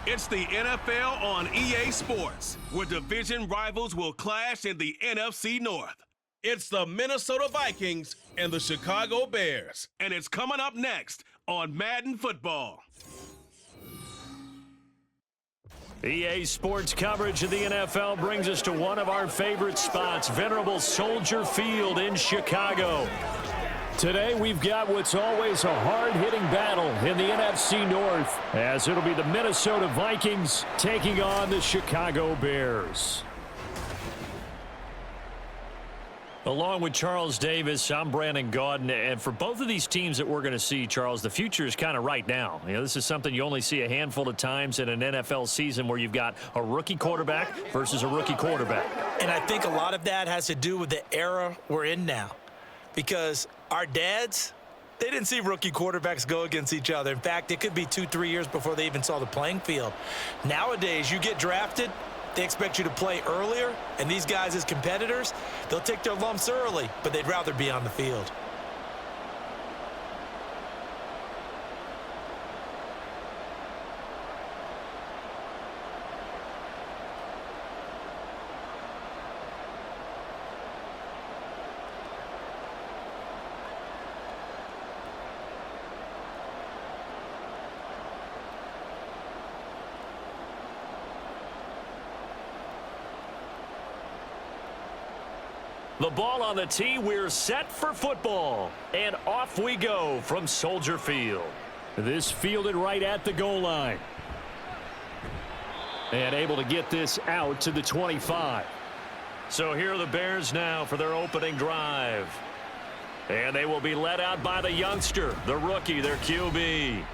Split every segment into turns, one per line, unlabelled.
It's the NFL on EA Sports, where division rivals will clash in the NFC North. It's the Minnesota Vikings and the Chicago Bears, and it's coming up next on Madden Football.
EA Sports coverage of the NFL brings us to one of our favorite spots, venerable Soldier Field in Chicago. Today, we've got what's always a hard-hitting battle in the NFC North, as it'll be the Minnesota Vikings taking on the Chicago Bears. Along with Charles Davis, I'm Brandon Gaudin, and for both of these teams that we're going to see, Charles, the future is kind of right now. You know, this is something you only see a handful of times in an NFL season where you've got a rookie quarterback versus a rookie quarterback.
And I think a lot of that has to do with the era we're in now, because our dads, they didn't see rookie quarterbacks go against each other. In fact, it could be 2-3 years before they even saw the playing field. Nowadays, you get drafted, they expect you to play earlier, and these guys as competitors, they'll take their lumps early, but they'd rather be on the field.
The ball on the tee, we're set for football. And off we go from Soldier Field. This fielded right at the goal line. And able to get this out to the 25. So here are the Bears now for their opening drive. And they will be led out by the youngster, the rookie, their QB.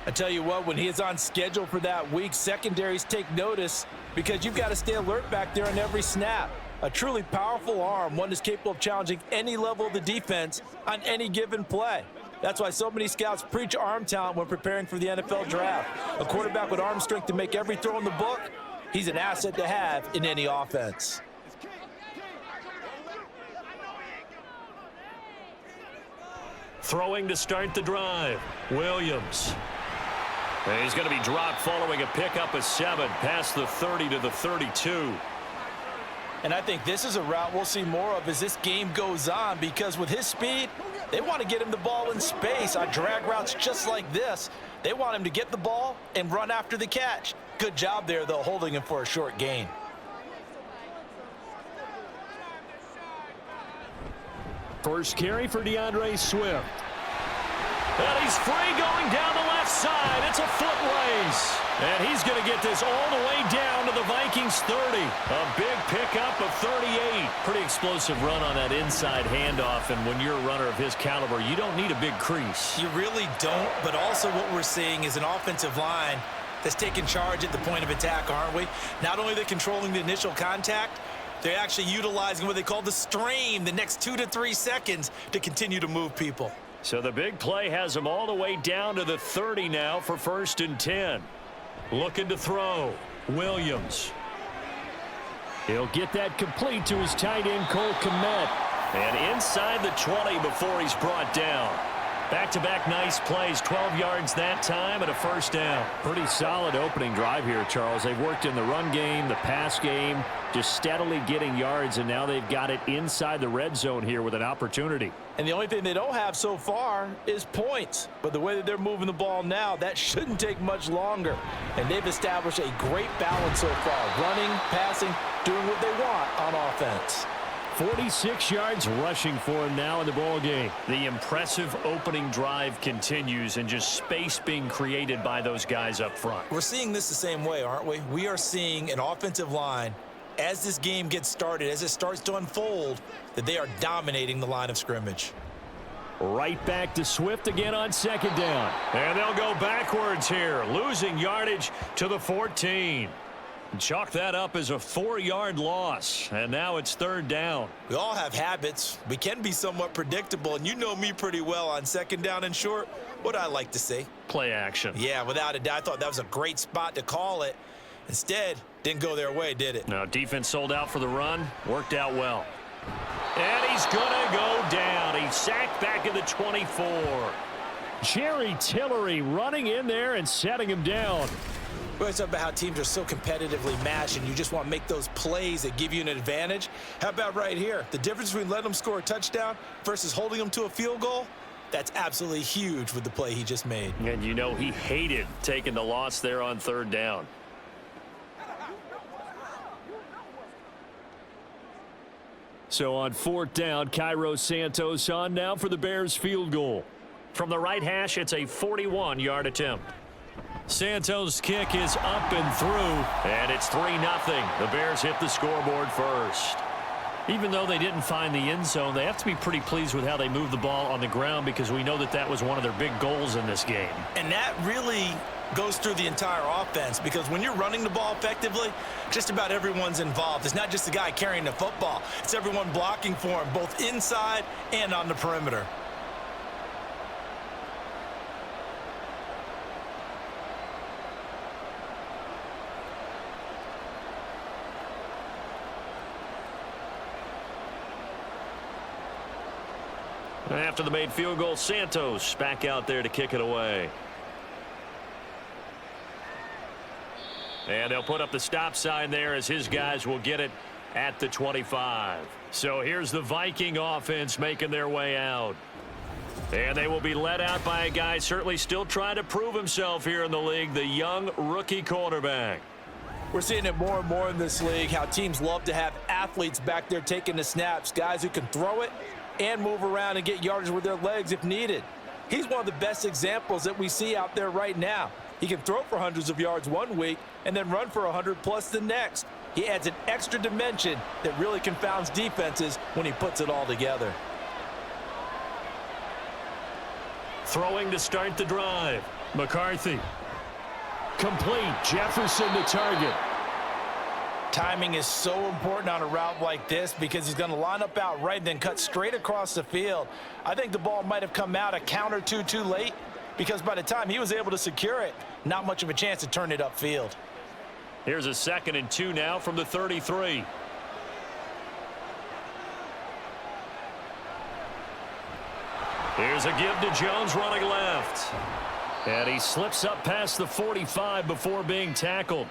I tell you what, when he is on schedule for that week, secondaries take notice because you've got to stay alert back there on every snap. A truly powerful arm, one that's capable of challenging any level of the defense on any given play. That's why so many scouts preach arm talent when preparing for the NFL draft. A quarterback with arm strength to make every throw in the book, he's an asset to have in any offense.
Throwing to start the drive, Williams. And he's going to be dropped following a pickup of 7 past the 30 to the 32.
And I think this is a route we'll see more of as this game goes on, because with his speed, they want to get him the ball in space on drag routes just like this. They want him to get the ball and run after the catch. Good job there, though, holding him for a short gain.
First carry for DeAndre Swift. And he's free going down the left side. It's a foot race. And he's going to get this all the way down to the Vikings 30. A big pickup of 38. Pretty explosive run on that inside handoff. And when you're a runner of his caliber, you don't need a big crease.
You really don't. But also what we're seeing is an offensive line that's taking charge at the point of attack, aren't we? Not only are they controlling the initial contact, they're actually utilizing what they call the strain, the next 2 to 3 seconds, to continue to move people.
So the big play has him all the way down to the 30 now for 1st and 10. Looking to throw. Williams. He'll get that complete to his tight end, Cole Kmet. And inside the 20 before he's brought down. Back-to-back nice plays, 12 yards that time and a 1st down. Pretty solid opening drive here, Charles. They've worked in the run game, the pass game, just steadily getting yards, and now they've got it inside the red zone here with an opportunity.
And the only thing they don't have so far is points. But the way that they're moving the ball now, that shouldn't take much longer. And they've established a great balance so far, running, passing, doing what they want on offense.
46 yards rushing for him now in the ball game. The impressive opening drive continues, and just space being created by those guys up front.
We're seeing this the same way, aren't we? We are seeing an offensive line, as this game gets started, as it starts to unfold, that they are dominating the line of scrimmage.
Right back to Swift again on 2nd down. And they'll go backwards here, losing yardage to the 14. Chalk that up as a 4-yard loss, and now it's 3rd down.
We all have habits. We can be somewhat predictable, and you know me pretty well on 2nd down and short. What I like to see.
Play action.
Yeah, without a doubt. I thought that was a great spot to call it. Instead, didn't go their way, did it?
No, defense sold out for the run. Worked out well. And he's going to go down. He's sacked back at the 24. Jerry Tillery running in there and setting him down.
We always talk about how teams are so competitively matched and you just want to make those plays that give you an advantage. How about right here? The difference between letting them score a touchdown versus holding them to a field goal, that's absolutely huge with the play he just made.
And you know he hated taking the loss there on third down. So on fourth down, Cairo Santos on now for the Bears field goal. From the right hash, it's a 41-yard attempt. Santos' kick is up and through, and it's 3-0. The Bears hit the scoreboard first. Even though they didn't find the end zone, they have to be pretty pleased with how they moved the ball on the ground because we know that that was one of their big goals in this game.
And that really goes through the entire offense because when you're running the ball effectively, just about everyone's involved. It's not just the guy carrying the football. It's everyone blocking for him, both inside and on the perimeter.
After the made field goal, Santos back out there to kick it away. And they'll put up the stop sign there as his guys will get it at the 25. So here's the Viking offense making their way out. And they will be led out by a guy certainly still trying to prove himself here in the league, the young rookie quarterback.
We're seeing it more and more in this league, how teams love to have athletes back there taking the snaps, guys who can throw it and move around and get yardage with their legs if needed. He's one of the best examples that we see out there right now. He can throw for hundreds of yards one week and then run for 100+ the next. He adds an extra dimension that really confounds defenses when he puts it all together.
Throwing to start the drive. McCarthy. Complete. Jefferson to target.
Timing is so important on a route like this because he's going to line up out right and then cut straight across the field. I think the ball might have come out a count or two too late because by the time he was able to secure it, not much of a chance to turn it upfield.
Here's a 2nd and 2 now from the 33. Here's a give to Jones running left. And he slips up past the 45 before being tackled.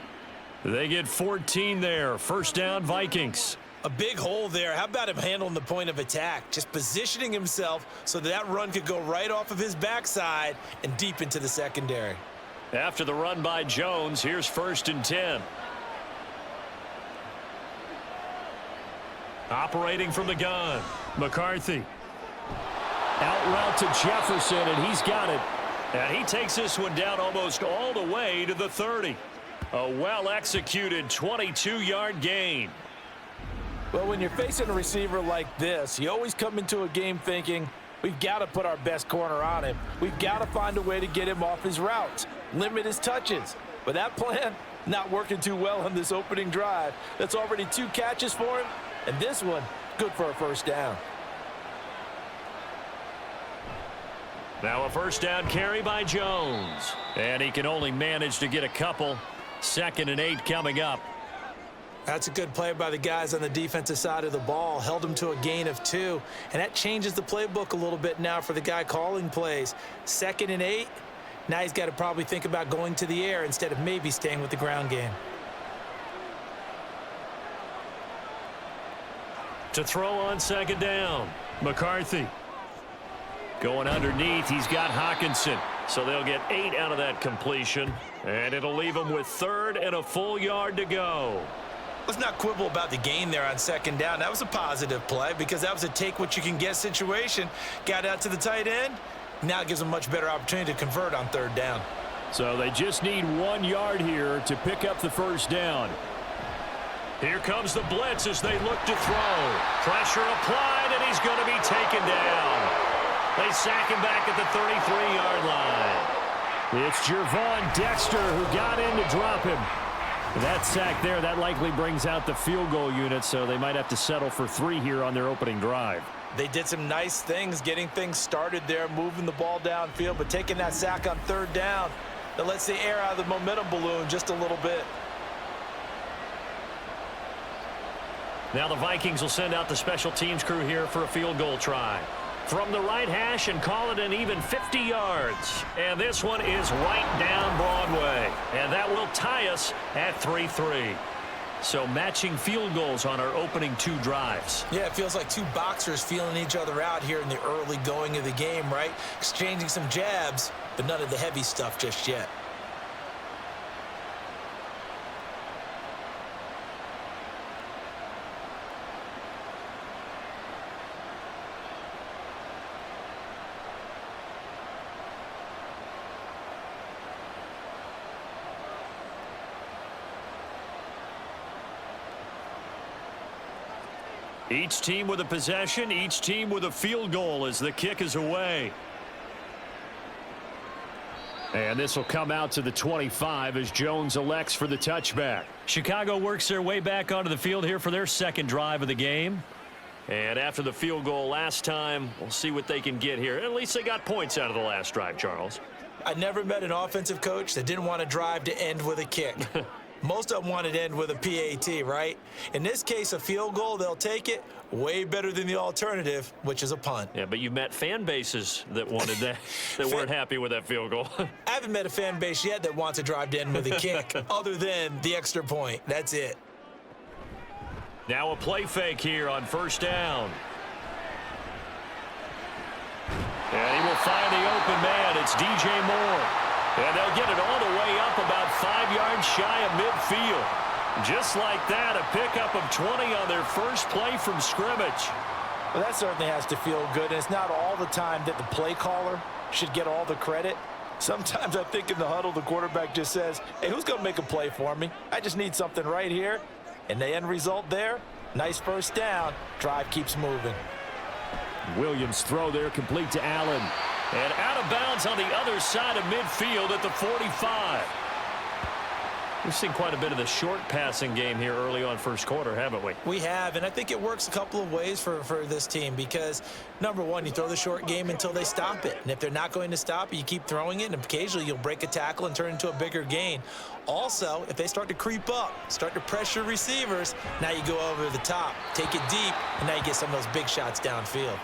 They get 14 there. First down, Vikings.
A big hole there. How about him handling the point of attack? Just positioning himself so that run could go right off of his backside and deep into the secondary.
After the run by Jones, here's 1st and 10. Operating from the gun, McCarthy. Out route to Jefferson, and he's got it. And he takes this one down almost all the way to the 30. A well-executed 22-yard gain.
Well, when you're facing a receiver like this, you always come into a game thinking, we've got to put our best corner on him. We've got to find a way to get him off his routes, limit his touches. But that plan, not working too well on this opening drive. That's already 2 catches for him, and this one, good for a first down.
Now a first down carry by Jones. And he can only manage to get a couple. 2nd and 8 coming up.
That's a good play by the guys on the defensive side of the ball. Held him to a gain of 2. And that changes the playbook a little bit now for the guy calling plays. 2nd and 8. Now he's got to probably think about going to the air instead of maybe staying with the ground game.
To throw on 2nd down. McCarthy. Going underneath, he's got Hawkinson. So they'll get 8 out of that completion. And it'll leave them with 3rd and a full yard to go.
Let's not quibble about the gain there on 2nd down. That was a positive play because that was a take-what-you-can-get situation. Got out to the tight end. Now it gives them a much better opportunity to convert on 3rd down.
So they just need 1 yard here to pick up the first down. Here comes the blitz as they look to throw. Pressure applied, and he's going to be taken down. They sack him back at the 33-yard line. It's Jervon Dexter who got in to drop him. That sack there, that likely brings out the field goal unit, so they might have to settle for 3 here on their opening drive.
They did some nice things getting things started there, moving the ball downfield, but taking that sack on 3rd down, that lets the air out of the momentum balloon just a little bit. Now the Vikings will send out the special teams crew here for a field goal try.
from the right hash and call it an even 50 yards. And this one is right down Broadway. And that will tie us at 3-3. So matching field goals on our opening 2 drives.
Yeah, it feels like 2 boxers feeling each other out here in the early going of the game, right? Exchanging some jabs, but none of the heavy stuff just yet.
Each team with a possession, each team with a field goal as the kick is away. And this will come out to the 25 as Jones elects for the touchback. Chicago works their way back onto the field here for their second drive of the game. And after the field goal last time, we'll see what they can get here. At least they got points out of the last drive, Charles.
I never met an offensive coach that didn't want to drive to end with a kick. Most of them wanted to end with a PAT, right? In this case, a field goal, they'll take it. Way better than the alternative, which is a punt.
Yeah, but you met fan bases that wanted that, that weren't happy with that field goal.
I haven't met a fan base yet that wants to drive to end with a kick, other than the extra point. That's it.
Now a play fake here on first down. And he will find the open man. It's DJ Moore. And they'll get it all the way up about 5 yards shy of midfield. Just like that, a pickup of 20 on their first play from scrimmage.
Well, that certainly has to feel good, and it's not all the time that the play caller should get all the credit. Sometimes I think in the huddle, the quarterback just says, hey, who's going to make a play for me? I just need something right here. And the end result there, nice first down. Drive keeps moving.
Williams' throw there complete to Allen. And out of bounds on the other side of midfield at the 45. We've seen quite a bit of the short passing game here early on first quarter, haven't we?
We have, and I think it works a couple of ways for this team because, number one, you throw the short game until they stop it. And if they're not going to stop it, you keep throwing it, and occasionally you'll break a tackle and turn it into a bigger gain. Also, if they start to creep up, start to pressure receivers, now you go over the top, take it deep, and now you get some of those big shots downfield.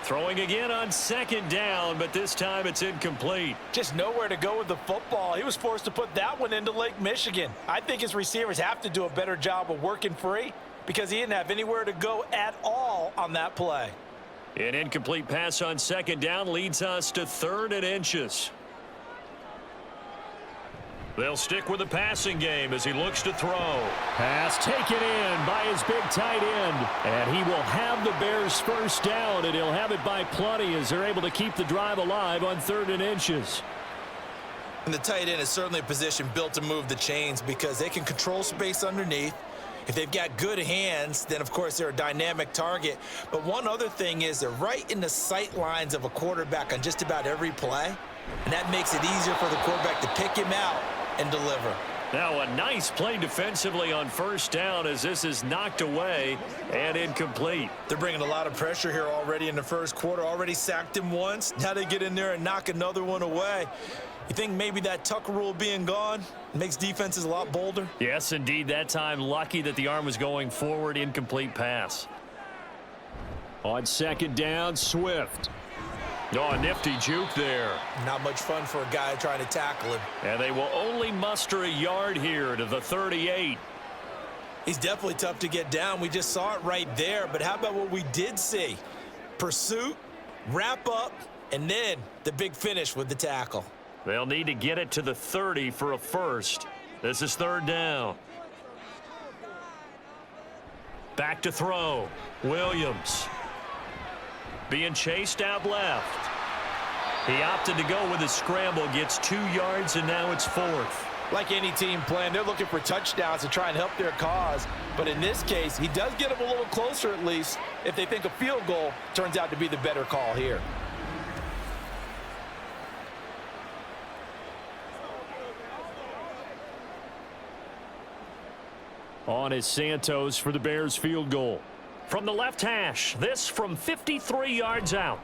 Throwing again on second down, but this time it's incomplete.
Just nowhere to go with the football. He was forced to put that one into Lake Michigan. I think his receivers have to do a better job of working free because he didn't have anywhere to go at all on that play.
An incomplete pass on second down leads us to 3rd and inches. They'll stick with the passing game as he looks to throw. Pass taken in by his big tight end. And he will have the Bears first down, and he'll have it by plenty as they're able to keep the drive alive on 3rd and inches.
And the tight end is certainly a position built to move the chains because they can control space underneath. If they've got good hands, then, of course, they're a dynamic target. But one other thing is they're right in the sight lines of a quarterback on just about every play. And that makes it easier for the quarterback to pick him out and deliver.
Now a nice play defensively on first down as this is knocked away and incomplete.
They're bringing a lot of pressure here already in the first quarter. Already sacked him once. Now they get in there and knock another one away. You think maybe that Tucker rule being gone makes defenses a lot bolder?
Yes, indeed. That time lucky that the arm was going forward. Incomplete pass. On second down, Swift. Oh, a nifty juke there.
Not much fun for a guy trying to tackle him.
And they will only muster a yard here to the 38.
He's definitely tough to get down. We just saw it right there. But how about what we did see? Pursuit, wrap up, and then the big finish with the tackle.
They'll need to get it to the 30 for a first. This is 3rd down. Back to throw. Williams. Being chased out left. He opted to go with a scramble, gets 2 yards, and now it's 4th.
Like any team playing, they're looking for touchdowns to try and help their cause. But in this case, he does get them a little closer at least if they think a field goal turns out to be the better call here.
On is Santos for the Bears field goal. From the left hash, this from 53 yards out.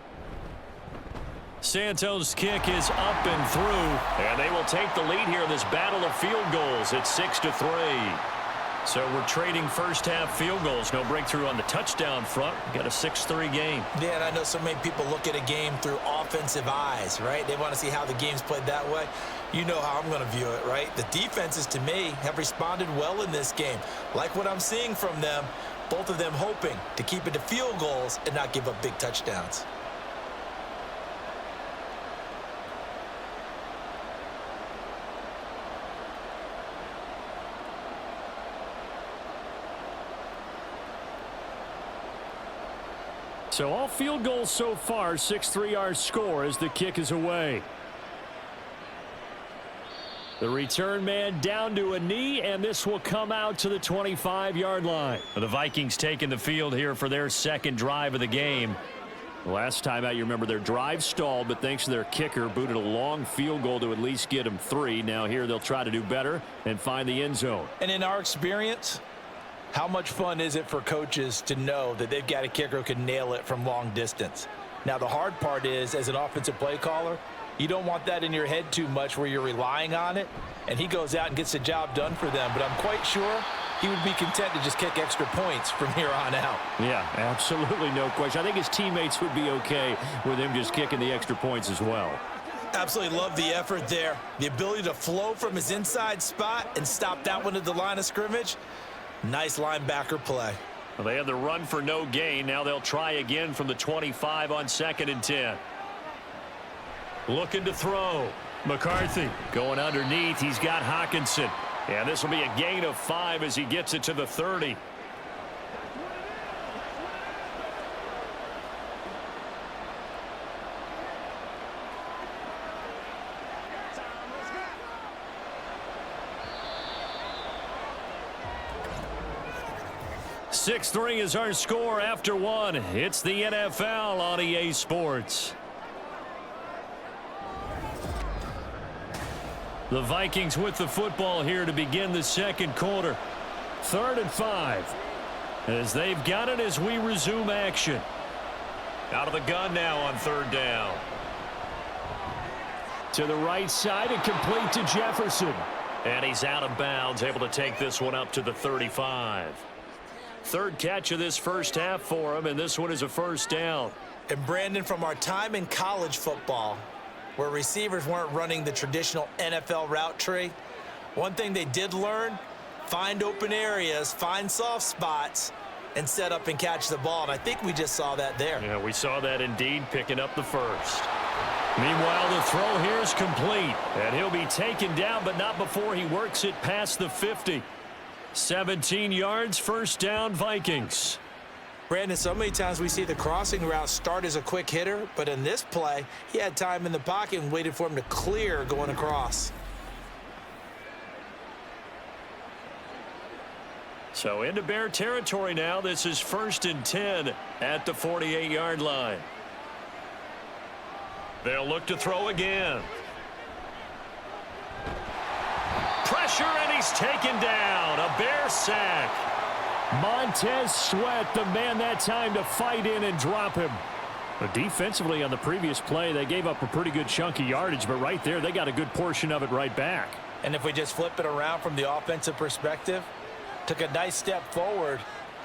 Santos' kick is up and through, and they will take the lead here in this battle of field goals at 6-3. So we're trading first-half field goals. No breakthrough on the touchdown front. Got a 6-3 game.
Yeah, and I know so many people look at a game through offensive eyes, right? They want to see how the game's played that way. You know how I'm going to view it, right? The defenses, to me, have responded well in this game. Like what I'm seeing from them, both of them hoping to keep it to field goals and not give up big touchdowns.
So all field goals so far, 6-3 our score as the kick is away. The return man down to a knee, and this will come out to the 25-yard line. The Vikings taking the field here for their second drive of the game. Last time out, you remember their drive stalled, but thanks to their kicker, booted a long field goal to at least get them 3. Now here they'll try to do better and find the end zone.
And in our experience, how much fun is it for coaches to know that they've got a kicker who can nail it from long distance? Now, the hard part is, as an offensive play caller, you don't want that in your head too much where you're relying on it, and he goes out and gets the job done for them. But I'm quite sure he would be content to just kick extra points from here on out.
Yeah, absolutely no question. I think his teammates would be okay with him just kicking the extra points as well.
Absolutely love the effort there. The ability to flow from his inside spot and stop that one at the line of scrimmage. Nice linebacker play.
Well, they had the run for no gain. Now they'll try again from the 25 on 2nd and 10. Looking to throw. McCarthy going underneath. He's got Hawkinson. And this will be a gain of 5 as he gets it to the 30. .6-3 is our score after 1. It's the NFL on EA Sports. The Vikings with the football here to begin the second quarter. 3rd and 5. As they've got it as we resume action. Out of the gun now on 3rd down. To the right side and complete to Jefferson. And he's out of bounds, able to take this one up to the 35. 3rd catch of this first half for him, and this one is a first down.
And Brandon, from our time in college football, where receivers weren't running the traditional NFL route tree, one thing they did learn, find open areas, find soft spots, and set up and catch the ball. And I think we just saw that there.
Yeah, we saw that indeed, picking up the first. Meanwhile, the throw here is complete, and he'll be taken down, but not before he works it past the 50. 17 yards, first down, Vikings.
Brandon, so many times we see the crossing route start as a quick hitter, but in this play, he had time in the pocket and waited for him to clear going across.
So into Bear territory now. This is 1st and 10 at the 48-yard line. They'll look to throw again. Pressure, and he's taken down. A Bear sack. Montez Sweat, the man that time to fight in and drop him. But defensively on the previous play, they gave up a pretty good chunk of yardage, but right there, they got a good portion of it right back.
And if we just flip it around from the offensive perspective, took a nice step forward,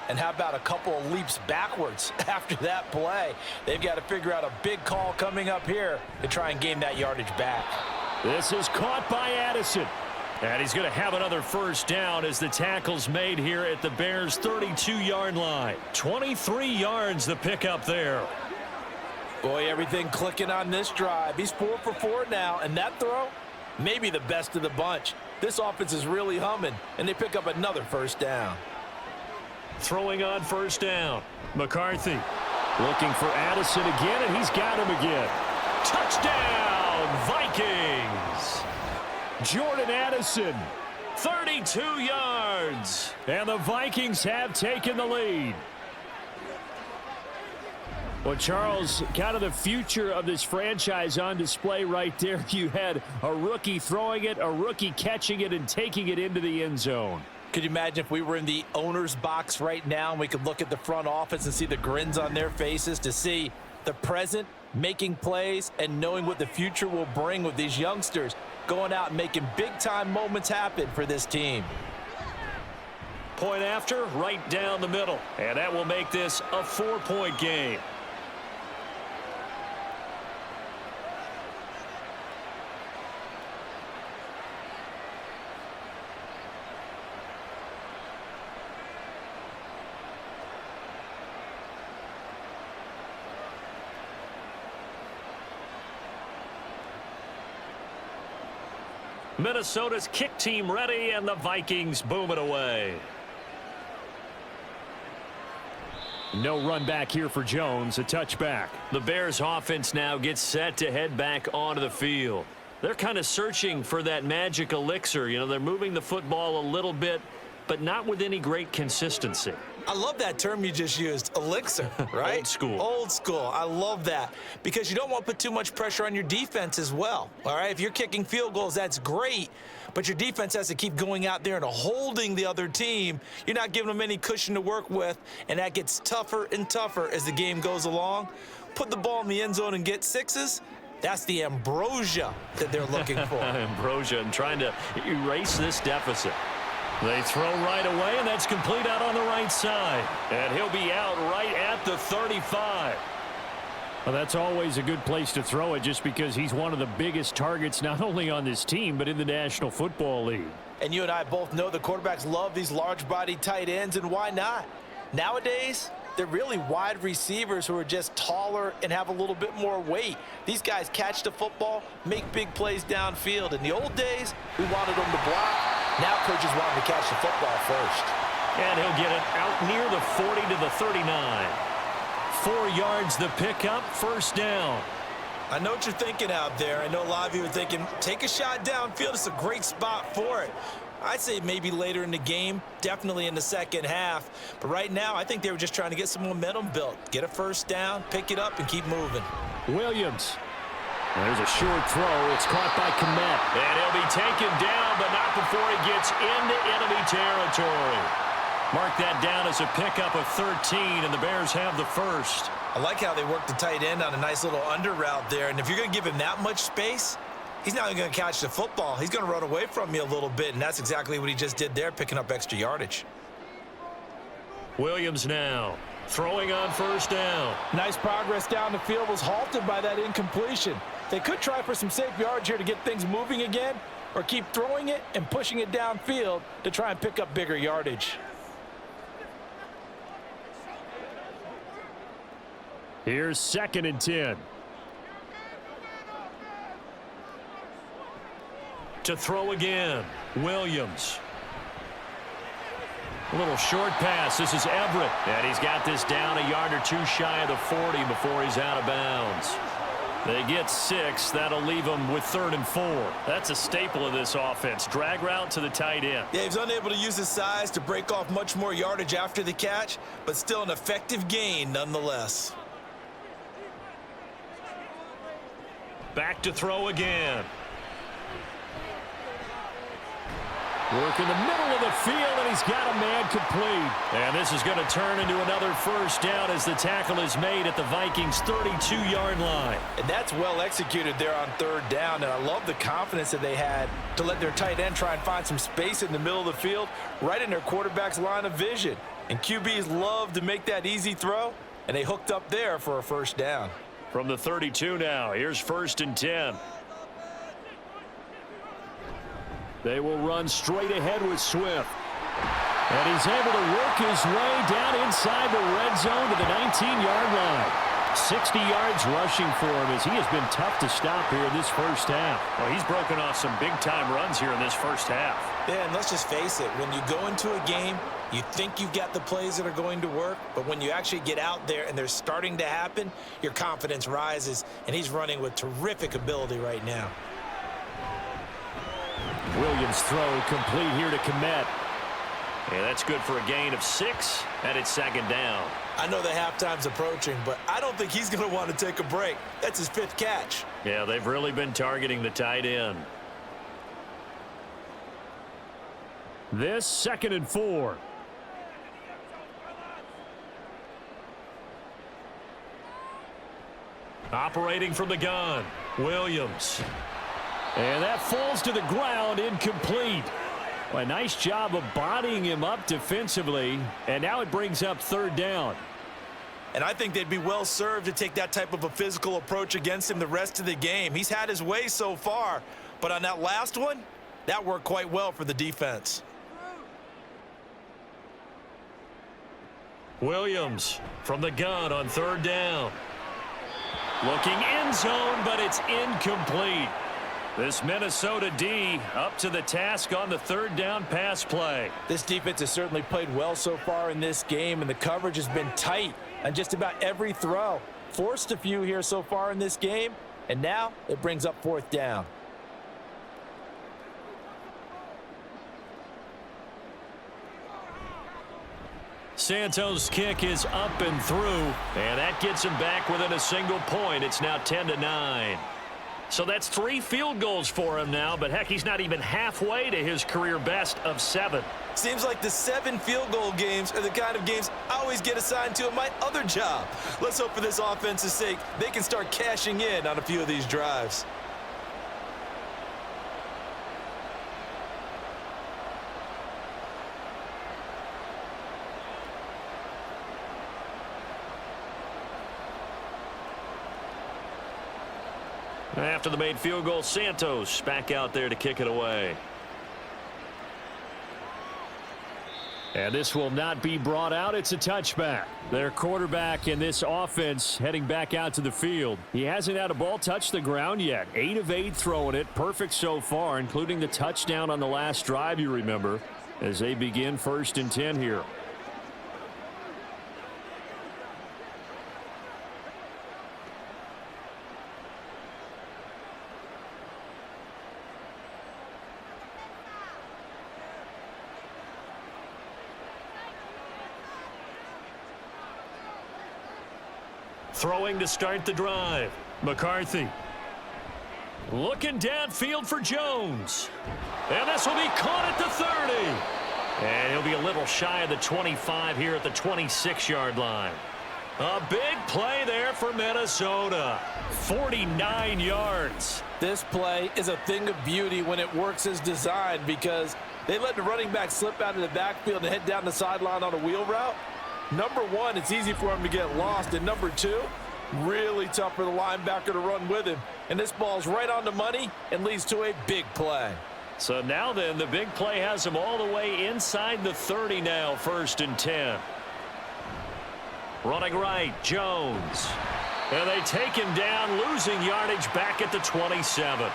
and how about a couple of leaps backwards after that play? They've got to figure out a big call coming up here to try and gain that yardage back.
This is caught by Addison. And he's going to have another first down as the tackle's made here at the Bears' 32-yard line. 23 yards the pickup there.
Boy, everything clicking on this drive. He's 4 for 4 now, and that throw, maybe the best of the bunch. This offense is really humming, and they pick up another first down.
Throwing on first down. McCarthy looking for Addison again, and he's got him again. Touchdown, Vikings! Jordan Addison, 32 yards. And the Vikings have taken the lead. Well, Charles, kind of the future of this franchise on display right there. You had a rookie throwing it, a rookie catching it, and taking it into the end zone.
Could you imagine if we were in the owner's box right now and we could look at the front office and see the grins on their faces, to see the present making plays and knowing what the future will bring with these youngsters going out and making big-time moments happen for this team.
point after, right down the middle. And that will make this a 4-point game. Minnesota's kick team ready, and the Vikings boom it away.
No run back here for Jones, a touchback.
The Bears offense now gets set to head back onto the field. They're kind of searching for that magic elixir. You know, they're moving the football a little bit, but not with any great consistency.
I love that term you just used, elixir, right?
Old school.
Old school. I love that because you don't want to put too much pressure on your defense as well, all right? If you're kicking field goals, that's great, but your defense has to keep going out there and holding the other team. You're not giving them any cushion to work with, and that gets tougher and tougher as the game goes along. Put the ball in the end zone and get sixes. That's the ambrosia that they're looking for.
Ambrosia and trying to erase this deficit. They throw right away, and that's complete out on the right side. And he'll be out right at the 35.
Well, that's always a good place to throw it just because he's one of the biggest targets not only on this team but in the National Football League.
And you and I both know the quarterbacks love these large-body tight ends, and why not? Nowadays, they're really wide receivers who are just taller and have a little bit more weight. These guys catch the football, make big plays downfield. In the old days, we wanted them to block. Now coaches want them to catch the football first.
And he'll get it out near the 40 to the 39. 4 yards the pickup, first down.
I know what you're thinking out there. I know a lot of you are thinking, take a shot downfield. It's a great spot for it. I'd say maybe later in the game, definitely in the second half. But right now, I think they were just trying to get some momentum built. Get a first down, pick it up, and keep moving.
Williams. There's a short throw. It's caught by Komet.
And he'll be taken down, but not before he gets into enemy territory. Mark that down as a pickup of 13, and the Bears have the first.
I like how they worked the tight end on a nice little under route there. And if you're going to give him that much space, he's not even going to catch the football. He's going to run away from you a little bit, and that's exactly what he just did there, picking up extra yardage.
Williams now throwing on first down.
Nice progress down the field, was halted by that incompletion. They could try for some safe yards here to get things moving again, or keep throwing it and pushing it downfield to try and pick up bigger yardage.
Here's 2nd and 10.
To throw again, Williams. A little short pass. This is Everett. And he's got this down a yard or two shy of the 40 before he's out of bounds. They get 6. That'll leave them with 3rd and 4. That's a staple of this offense. Drag route to the tight end.
Yeah, he's unable to use his size to break off much more yardage after the catch, but still an effective gain nonetheless.
Back to throw again.
Work in the middle of the field, and he's got a man complete.
And this is going to turn into another first down as the tackle is made at the Vikings' 32-yard line.
And that's well executed there on 3rd down, and I love the confidence that they had to let their tight end try and find some space in the middle of the field, right in their quarterback's line of vision. And QBs love to make that easy throw, and they hooked up there for a first down.
From the 32 now, here's 1st and 10.
They will run straight ahead with Swift. And he's able to work his way down inside the red zone to the 19-yard line. 60 yards rushing for him as he has been tough to stop here in this first half.
Well, he's broken off some big-time runs here in this first half.
Yeah, and let's just face it. When you go into a game, you think you've got the plays that are going to work, but when you actually get out there and they're starting to happen, your confidence rises, and he's running with terrific ability right now.
Williams throw complete here to Komet.
Yeah, that's good for a gain of 6, and it's 2nd down.
I know the halftime's approaching, but I don't think he's going to want to take a break. That's his 5th catch.
Yeah, they've really been targeting the tight end.
This 2nd and 4.
Operating from the gun, Williams.
And that falls to the ground, incomplete. A nice job of bodying him up defensively, and now it brings up third down.
And I think they'd be well served to take that type of a physical approach against him the rest of the game. He's had his way so far, but on that last one, that worked quite well for the defense.
Williams from the gun on third down. Looking end zone, but it's incomplete. This Minnesota D up to the task on the third down pass play.
This defense has certainly played well so far in this game, and the coverage has been tight on just about every throw. Forced a few here so far in this game, and now it brings up fourth down.
Santos' kick is up and through, and that gets him back within a single point. It's now 10-9. So that's 3 field goals for him now, but heck, he's not even halfway to his career best of 7.
Seems like the 7 field goal games are the kind of games I always get assigned to in my other job. Let's hope for this offense's sake they can start cashing in on a few of these drives.
After the made field goal, Santos back out there to kick it away.
And this will not be brought out. It's a touchback. Their quarterback in this offense heading back out to the field. He hasn't had a ball touch the ground yet. 8 of 8 throwing it. Perfect so far, including the touchdown on the last drive, you remember, as they begin 1st and 10 here.
Throwing to start the drive. McCarthy. Looking downfield for Jones. And this will be caught at the 30. And he'll be a little shy of the 25 here at the 26-yard line. A big play there for Minnesota. 49 yards.
This play is a thing of beauty when it works as designed, because they let the running back slip out of the backfield and head down the sideline on a wheel route. Number one, it's easy for him to get lost. And number two, really tough for the linebacker to run with him. And this ball's right on the money and leads to a big play.
So now then, the big play has him all the way inside the 30 now, 1st and 10. Running right, Jones. And they take him down, losing yardage back at the 27.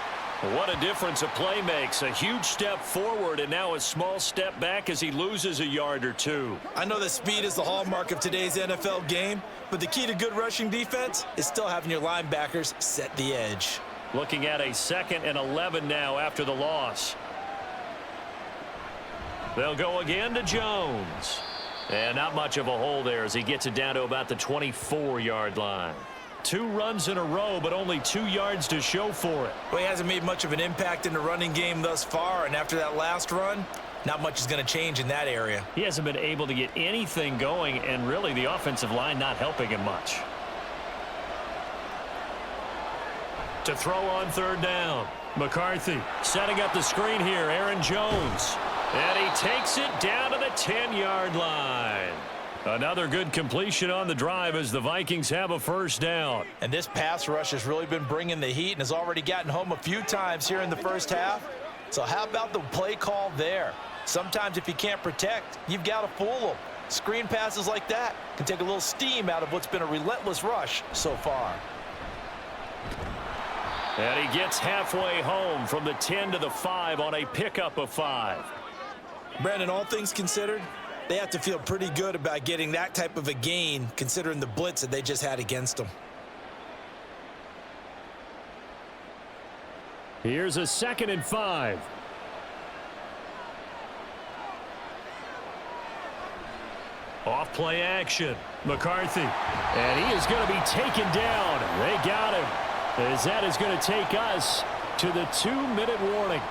What a difference a play makes. A huge step forward and now a small step back as he loses a yard or 2.
I know that speed is the hallmark of today's NFL game, but the key to good rushing defense is still having your linebackers set the edge.
Looking at a 2nd and 11 now after the loss. They'll go again to Jones. And not much of a hole there as he gets it down to about the 24-yard line. 2 runs in a row, but only 2 yards to show for it.
Well, he hasn't made much of an impact in the running game thus far, and after that last run, not much is going to change in that area.
He hasn't been able to get anything going, and really the offensive line not helping him much. To throw on 3rd down. McCarthy setting up the screen here. Aaron Jones. And he takes it down to the 10-yard line. Another good completion on the drive as the Vikings have a 1st down.
And this pass rush has really been bringing the heat and has already gotten home a few times here in the first half. So how about the play call there? Sometimes if you can't protect, you've got to fool them. Screen passes like that can take a little steam out of what's been a relentless rush so far.
And he gets halfway home from the 10 to the 5 on a pickup of 5.
Brandon, all things considered, they have to feel pretty good about getting that type of a gain considering the blitz that they just had against them.
Here's a 2nd and 5.
Off play action. McCarthy.
And he is going to be taken down. They got him. As that is going to take us to the 2-minute warning.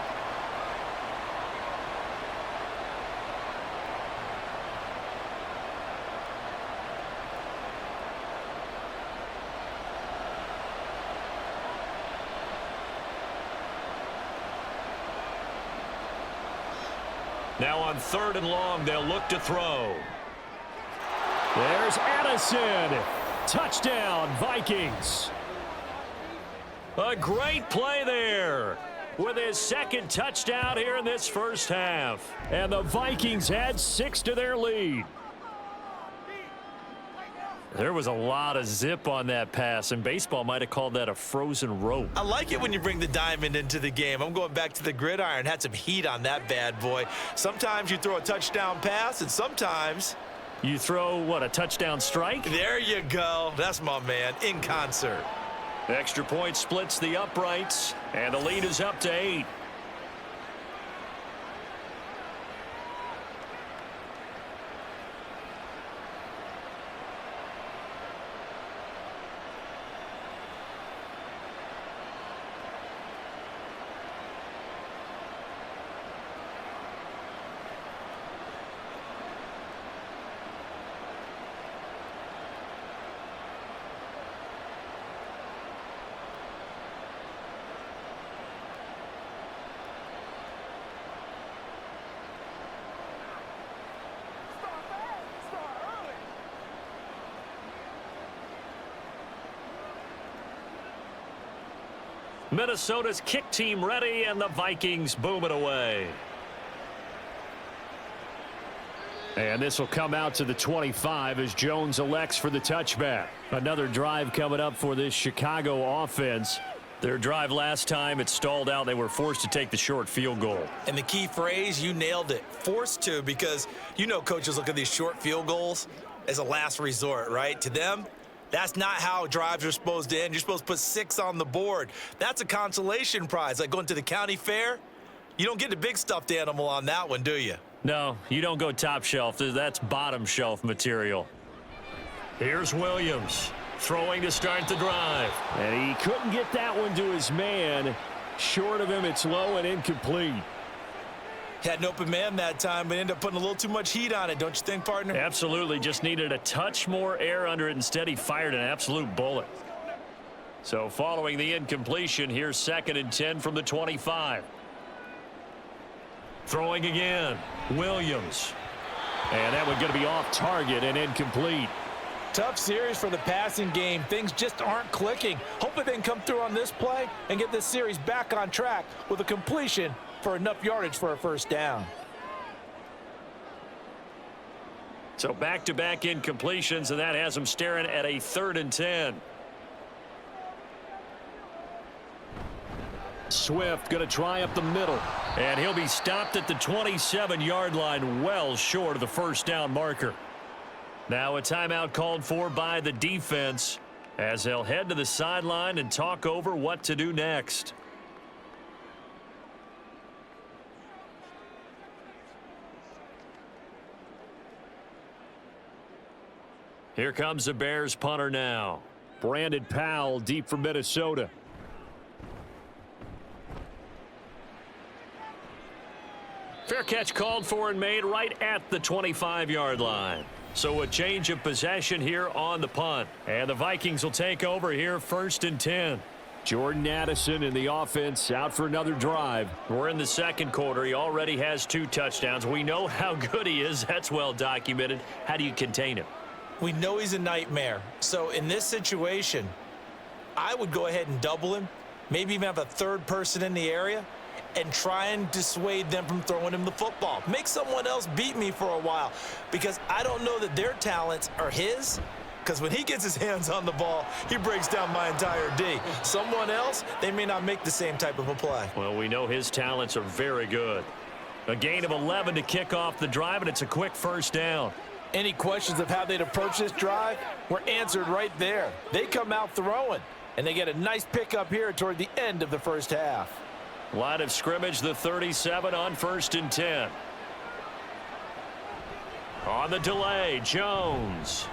Now on 3rd and long, they'll look to throw.
There's Addison. Touchdown, Vikings.
A great play there with his 2nd touchdown here in this first half.
And the Vikings add 6 to their lead.
There was a lot of zip on that pass, and baseball might have called that a frozen rope.
I like it when you bring the diamond into the game. I'm going back to the gridiron. Had some heat on that bad boy. Sometimes you throw a touchdown pass, and sometimes
you throw, what, a touchdown strike?
There you go. That's my man, in concert.
Extra point splits the uprights, and the lead is up to 8. Minnesota's kick team ready, and the Vikings boom it away.
And this will come out to the 25 as Jones elects for the touchback. Another drive coming up for this Chicago offense.
Their drive last time, it stalled out. They were forced to take the short field goal.
And the key phrase, you nailed it, forced to, because you know coaches look at these short field goals as a last resort, right? To them, that's not how drives are supposed to end. You're supposed to put 6 on the board. That's a consolation prize, like going to the county fair. You don't get the big stuffed animal on that one, do you?
No, you don't go top shelf. That's bottom shelf material. Here's Williams throwing to start the drive.
And he couldn't get that one to his man. Short of him, it's low and incomplete.
Had an open man that time, but ended up putting a little too much heat on it, don't you think, partner?
Absolutely. Just needed a touch more air under it. Instead, he fired an absolute bullet. So following the incompletion, here's 2nd and 10 from the 25. Throwing again. Williams.
And that one's going to be off target and incomplete.
Tough series for the passing game. Things just aren't clicking. Hopefully they can come through on this play and get this series back on track with a completion for enough yardage for a first down.
So back-to-back incompletions, and that has them staring at a 3rd and 10.
Swift going to try up the middle.
And he'll be stopped at the 27-yard line, well short of the first down marker. Now a timeout called for by the defense as they'll head to the sideline and talk over what to do next. Here comes the Bears punter now.
Brandon Powell deep for Minnesota.
Fair catch called for and made right at the 25-yard line. So a change of possession here on the punt. And the Vikings will take over here 1st and 10.
Jordan Addison in the offense out for another drive.
We're in the 2nd quarter. He already has 2 touchdowns. We know how good he is. That's well documented. How do you contain him?
We know he's a nightmare. So in this situation, I would go ahead and double him, maybe even have a 3rd person in the area, and try and dissuade them from throwing him the football. Make someone else beat me for a while, because I don't know that their talents are his, because when he gets his hands on the ball, he breaks down my entire D. Someone else, they may not make the same type of a play.
Well, we know his talents are very good. A gain of 11 to kick off the drive, and it's a quick first down.
Any questions of how they'd approach this drive were answered right there. They come out throwing, and they get a nice pickup here toward the end of the first half.
Line of scrimmage, the 37 on 1st and 10. On the delay, Jones.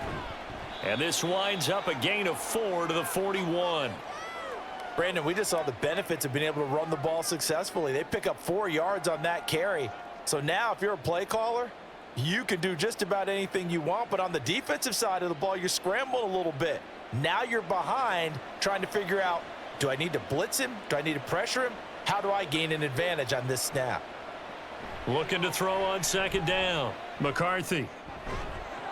And this winds up a gain of 4 to the 41.
Brandon, we just saw the benefits of being able to run the ball successfully. They pick up 4 yards on that carry. So now if you're a play caller, you can do just about anything you want. But on the defensive side of the ball, you're scrambling a little bit. Now you're behind trying to figure out, do I need to blitz him? Do I need to pressure him? How do I gain an advantage on this snap?
Looking to throw on second down. McCarthy.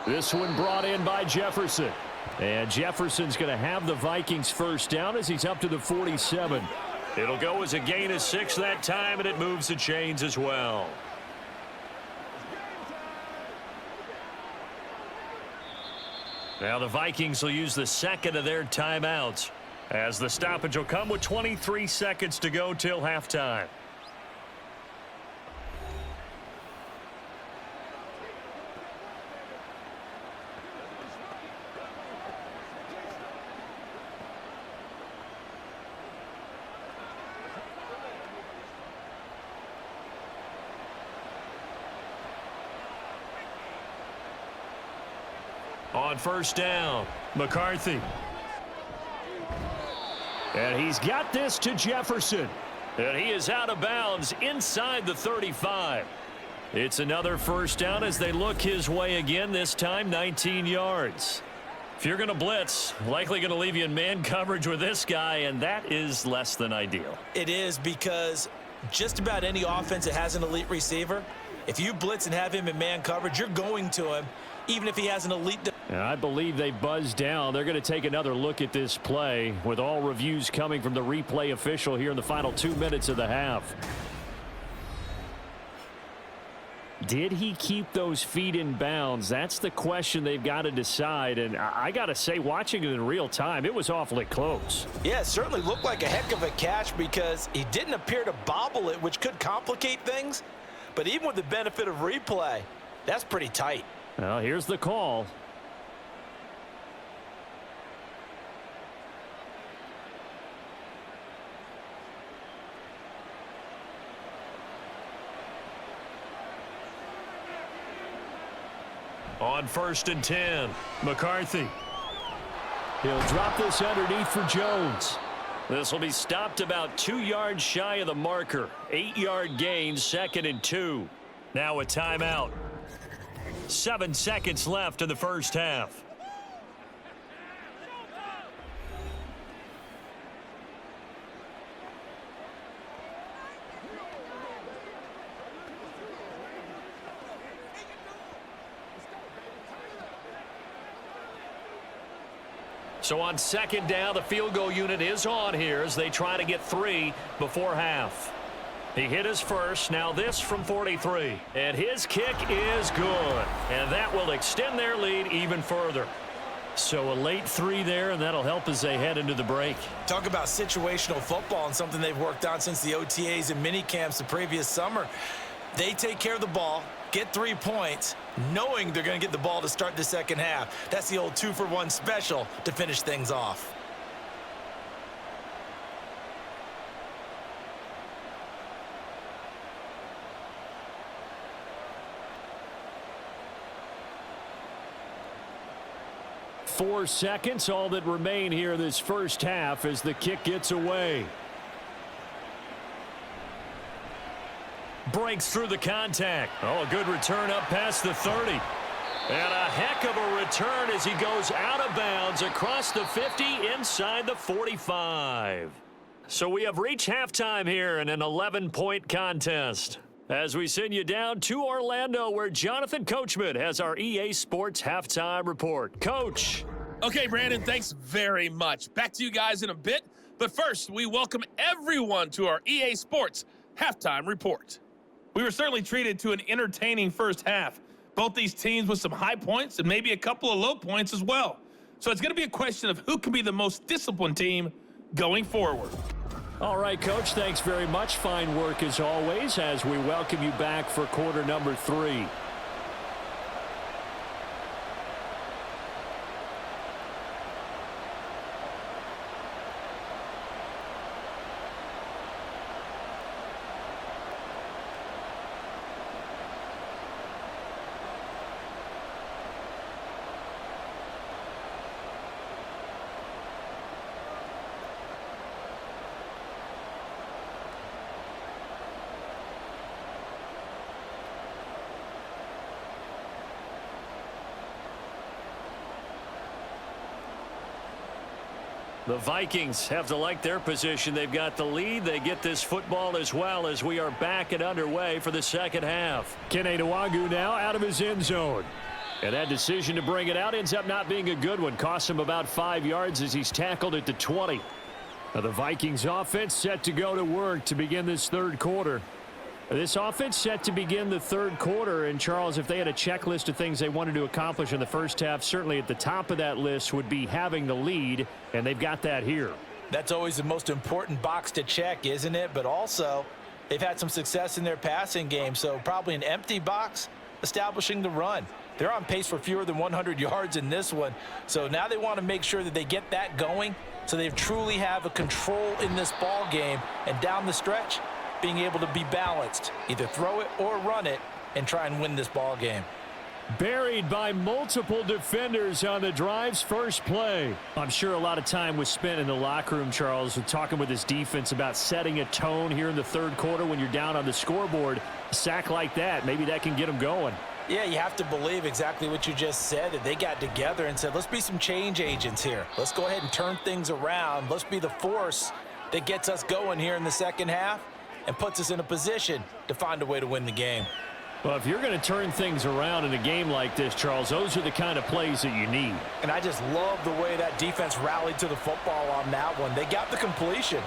This one brought in by Jefferson. And Jefferson's going to have the Vikings first down as he's up to the 47.
It'll go as a gain of 6 that time, and it moves the chains as well. Now the Vikings will use the second of their timeouts, as the stoppage will come with 23 seconds to go till halftime. On first down, McCarthy.
And he's got this to Jefferson.
And he is out of bounds inside the 35. It's another first down as they look his way again, this time 19 yards. If you're going to blitz, likely going to leave you in man coverage with this guy, and that is less than ideal.
It is, because just about any offense that has an elite receiver, if you blitz and have him in man coverage, you're going to him, even if he has an elite.
And I believe they buzzed down. They're going to take another look at this play, with all reviews coming from the replay official here in the final 2 minutes of the half. Did he keep those feet in bounds? That's the question they've got to decide. And I got to say, watching it in real time, it was awfully close.
Yeah, it certainly looked like a heck of a catch, because he didn't appear to bobble it, which could complicate things. But even with the benefit of replay, that's pretty tight.
Well, here's the call.
On first and 10, McCarthy.
He'll drop this underneath for Jones.
This will be stopped about 2 yards shy of the marker. 8-yard gain, 2nd and 2. Now a timeout. 7 seconds left in the first half. So on second down, the field goal unit is on here as they try to get 3 before half. He hit his first, now this from 43. And his kick is good. And that will extend their lead even further. So a late 3 there, and that'll help as they head into the break.
Talk about situational football, and something they've worked on since the OTAs and mini camps the previous summer. They take care of the ball, get 3 points, knowing they're going to get the ball to start the second half. That's the old 2-for-1 special to finish things off.
Four seconds, all that remain here this first half as the kick gets away.
Breaks through the contact. Oh, a good return up past the 30. And a heck of a return as he goes out of bounds across the 50 inside the 45. So we have reached halftime here in an 11-point contest. As we send you down to Orlando, where Jonathan Coachman has our EA Sports halftime report. Coach.
Okay, Brandon, thanks very much. Back to you guys in a bit. But first, we welcome everyone to our EA Sports halftime report. We were certainly treated to an entertaining first half. Both these teams with some high points and maybe a couple of low points as well. So it's going to be a question of who can be the most disciplined team going forward.
All right, Coach, thanks very much. Fine work as always as we welcome you back for quarter number 3.
The Vikings have to like their position. They've got the lead. They get this football as well as we are back and underway for the second half.
Kene Nwagu now out of his end zone. And that decision to bring it out ends up not being a good one. Costs him about 5 yards as he's tackled at the 20. Now the Vikings offense set to go to work to begin this third quarter. This offense set to begin the third quarter, and Charles, if they had a checklist of things they wanted to accomplish in the first half, certainly at the top of that list would be having the lead, and they've got that here.
That's always the most important box to check, isn't it? But also, they've had some success in their passing game, so probably an empty box establishing the run. They're on pace for fewer than 100 yards in this one, so now they want to make sure that they get that going so they truly have a control in this ball game, and down the stretch, being able to be balanced, either throw it or run it, and try and win this ball game.
Buried by multiple defenders on the drive's first play. I'm sure a lot of time was spent in the locker room, Charles, talking with his defense about setting a tone here in the third quarter when you're down on the scoreboard. A sack like that, maybe that can get them going.
Yeah, you have to believe exactly what you just said, that they got together and said, let's be some change agents here. Let's go ahead and turn things around. Let's be the force that gets us going here in the second half and puts us in a position to find a way to win the game.
Well, if you're going to turn things around in a game like this, Charles, those are the kind of plays that you need.
And I just love the way that defense rallied to the football on that one. They got the completion,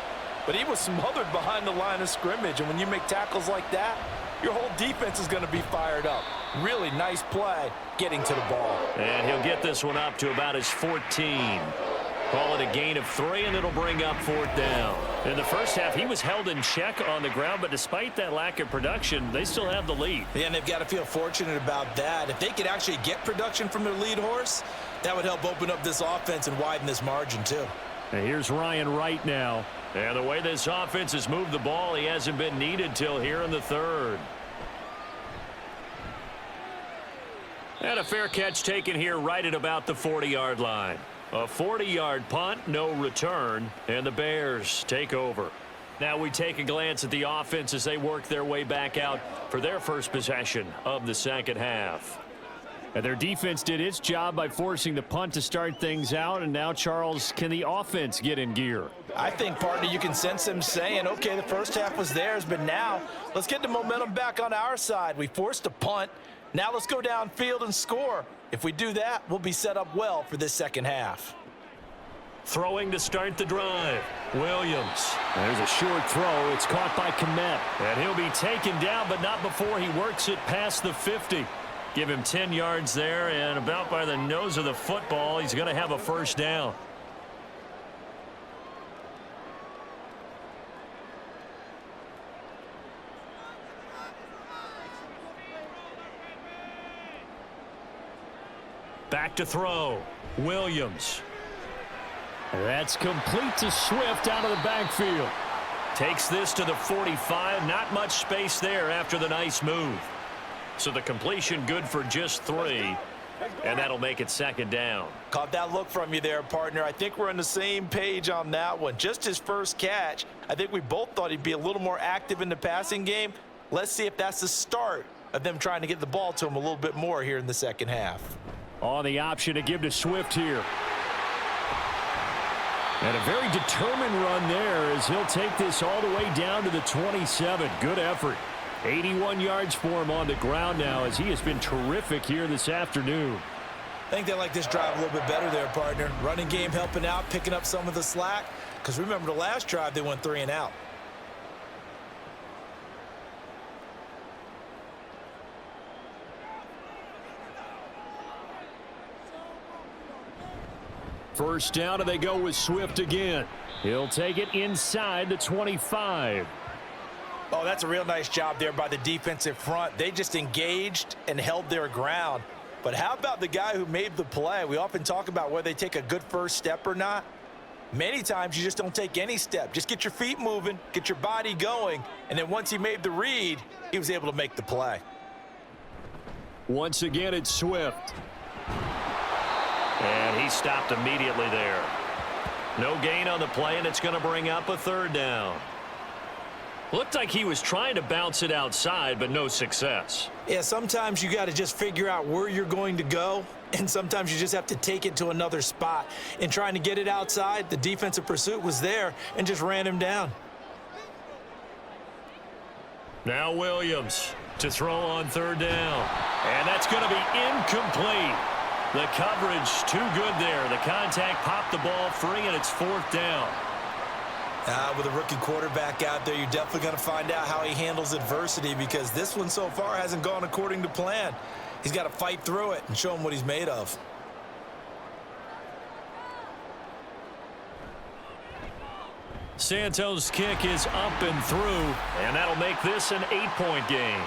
but he was smothered behind the line of scrimmage. And when you make tackles like that, your whole defense is going to be fired up. Really nice play getting to the ball.
And he'll get this one up to about his 14. Call it a gain of 3, and it'll bring up 4th down. In the first half, he was held in check on the ground, but despite that lack of production, they still have the lead.
Yeah, and they've got to feel fortunate about that. If they could actually get production from their lead horse, that would help open up this offense and widen this margin too.
And here's Ryan Wright now.
And the way this offense has moved the ball, he hasn't been needed till here in the third. And a fair catch taken here right at about the 40-yard line. A 40-yard punt, no return, and the Bears take over. Now we take a glance at the offense as they work their way back out for their first possession of the second half.
And their defense did its job by forcing the punt to start things out, and now, Charles, can the offense get in gear?
I think, partner, you can sense them saying, okay, the first half was theirs, but now let's get the momentum back on our side. We forced a punt. Now let's go downfield and score. If we do that, we'll be set up well for this second half.
Throwing to start the drive, Williams.
There's a short throw. It's caught by Komet.
And he'll be taken down, but not before he works it past the 50. Give him 10 yards there, and about by the nose of the football, he's going to have a first down. Back to throw, Williams.
That's complete to Swift out of the backfield.
Takes this to the 45. Not much space there after the nice move. So the completion good for just 3. And that'll make it second down.
Caught that look from you there, partner. I think we're on the same page on that one. Just his first catch. I think we both thought he'd be a little more active in the passing game. Let's see if that's the start of them trying to get the ball to him a little bit more here in the second half.
On the option to give to Swift here. And a very determined run there as he'll take this all the way down to the 27. Good effort. 81 yards for him on the ground now as he has been terrific here this afternoon.
I think they like this drive a little bit better there, partner. Running game helping out, picking up some of the slack. Because remember the last drive, they went 3 and out.
First down, and they go with Swift again. He'll take it inside the 25.
Oh, that's a real nice job there by the defensive front. They just engaged and held their ground. But how about the guy who made the play? We often talk about whether they take a good first step or not. Many times you just don't take any step. Just get your feet moving, get your body going, and then once he made the read, he was able to make the play.
Once again, it's Swift.
And he stopped immediately there. No gain on the play, and it's going to bring up a 3rd down. Looked like he was trying to bounce it outside, but no success.
Yeah, sometimes you got to just figure out where you're going to go And sometimes you just have to take it to another spot. In trying to get it outside, the defensive pursuit was there and just ran him down.
Now Williams to throw on third down. And that's going to be incomplete. The coverage too good there. The contact popped the ball free, and it's fourth down.
With a rookie quarterback out there, you're definitely going to find out how he handles adversity, because this one so far hasn't gone according to plan. He's got to fight through it and show him what he's made of.
Santos' kick is up and through, and that'll make this an 8-point game.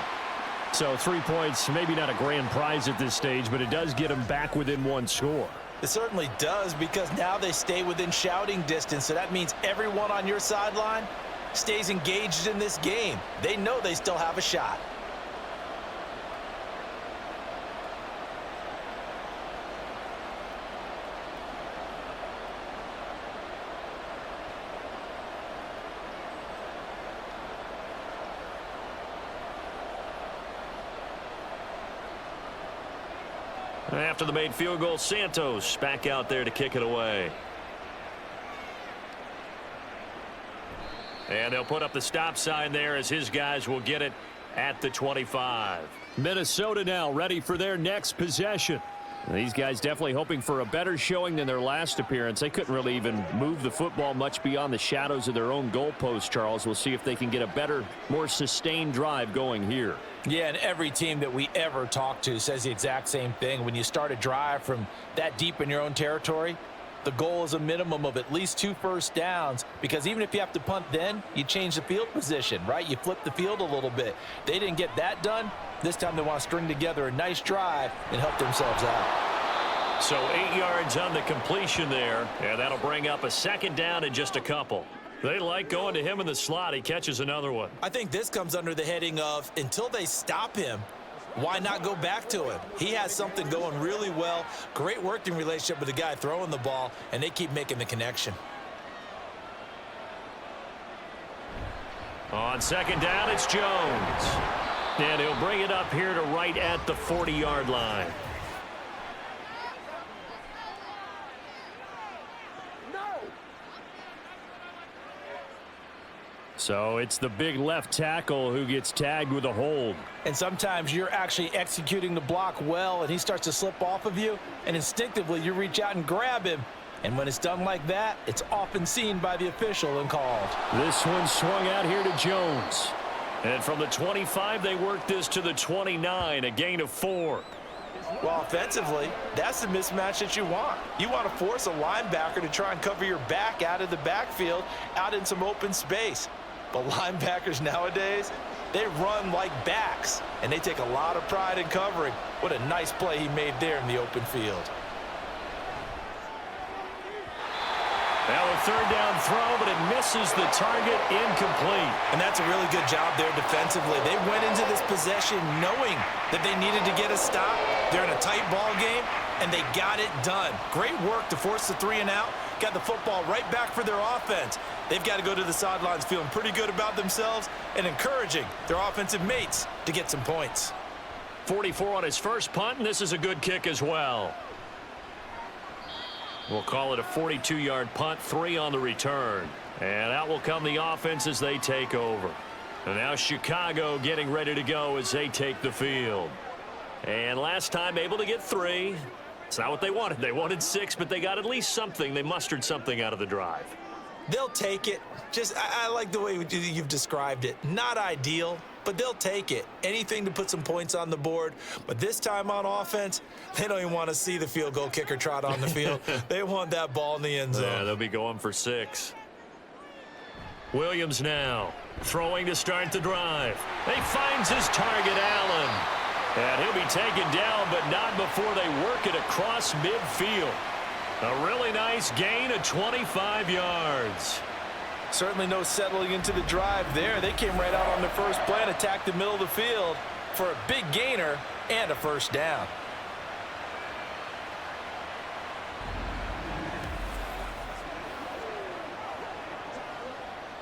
So 3 points, maybe not a grand prize at this stage, but it does get them back within one score.
It certainly does, because now they stay within shouting distance, so that means everyone on your sideline stays engaged in this game. They know they still have a shot.
After the made field goal, Santos back out there to kick it away. And they'll put up the stop sign there as his guys will get it at the 25.
Minnesota now ready for their next possession. These guys definitely hoping for a better showing than their last appearance. They couldn't really even move the football much beyond the shadows of their own goalpost, Charles. We'll see if they can get a better, more sustained drive going here.
Yeah, and every team that we ever talk to says the exact same thing. When you start a drive from that deep in your own territory, the goal is a minimum of at least 2 first downs, because even if you have to punt then, you change the field position, right? You flip the field a little bit. They didn't get that done. This time they want to string together a nice drive and help themselves out.
So 8 yards on the completion there, and that'll bring up a second down in just a couple. They like going to him in the slot. He catches another one.
I think this comes under the heading of, until they stop him, why not go back to him? He has something going really well. Great working relationship with the guy throwing the ball, and they keep making the connection.
On second down, it's Jones. And he'll bring it up here to right at the 40-yard line.
So it's the big left tackle who gets tagged with a hold.
And sometimes you're actually executing the block well, and he starts to slip off of you, and instinctively you reach out and grab him. And when it's done like that, it's often seen by the official and called.
This one swung out here to Jones.
And from the 25, they work this to the 29, a gain of 4.
Well, offensively, that's the mismatch that you want. You want to force a linebacker to try and cover your back out of the backfield, out in some open space. But linebackers nowadays, they run like backs, and they take a lot of pride in covering. What a nice play he made there in the open field.
Now a third down throw, but it misses the target, incomplete.
And that's a really good job there defensively. They went into this possession knowing that they needed to get a stop. They're in a tight ball game, and they got it done. Great work to force the 3 and out. Got the football right back for their offense. They've got to go to the sidelines feeling pretty good about themselves and encouraging their offensive mates to get some points.
44 on his first punt, and this is a good kick as well. We'll call it a 42-yard punt, 3 on the return. And out will come the offense as they take over. And now Chicago getting ready to go as they take the field. And last time able to get 3. It's not what they wanted. They wanted 6, but they got at least something. They mustered something out of the drive.
They'll take it. I like the way you've described it. Not ideal, but they'll take it. Anything to put some points on the board. But this time on offense, they don't even want to see the field goal kicker trot on the field. They want that ball in the end zone.
Yeah, they'll be going for 6. Williams now throwing to start the drive. He finds his target, Allen. And he'll be taken down, but not before they work it across midfield. A really nice gain of 25 yards.
Certainly no settling into the drive there. They came right out on their first play and attacked the middle of the field for a big gainer and a first down.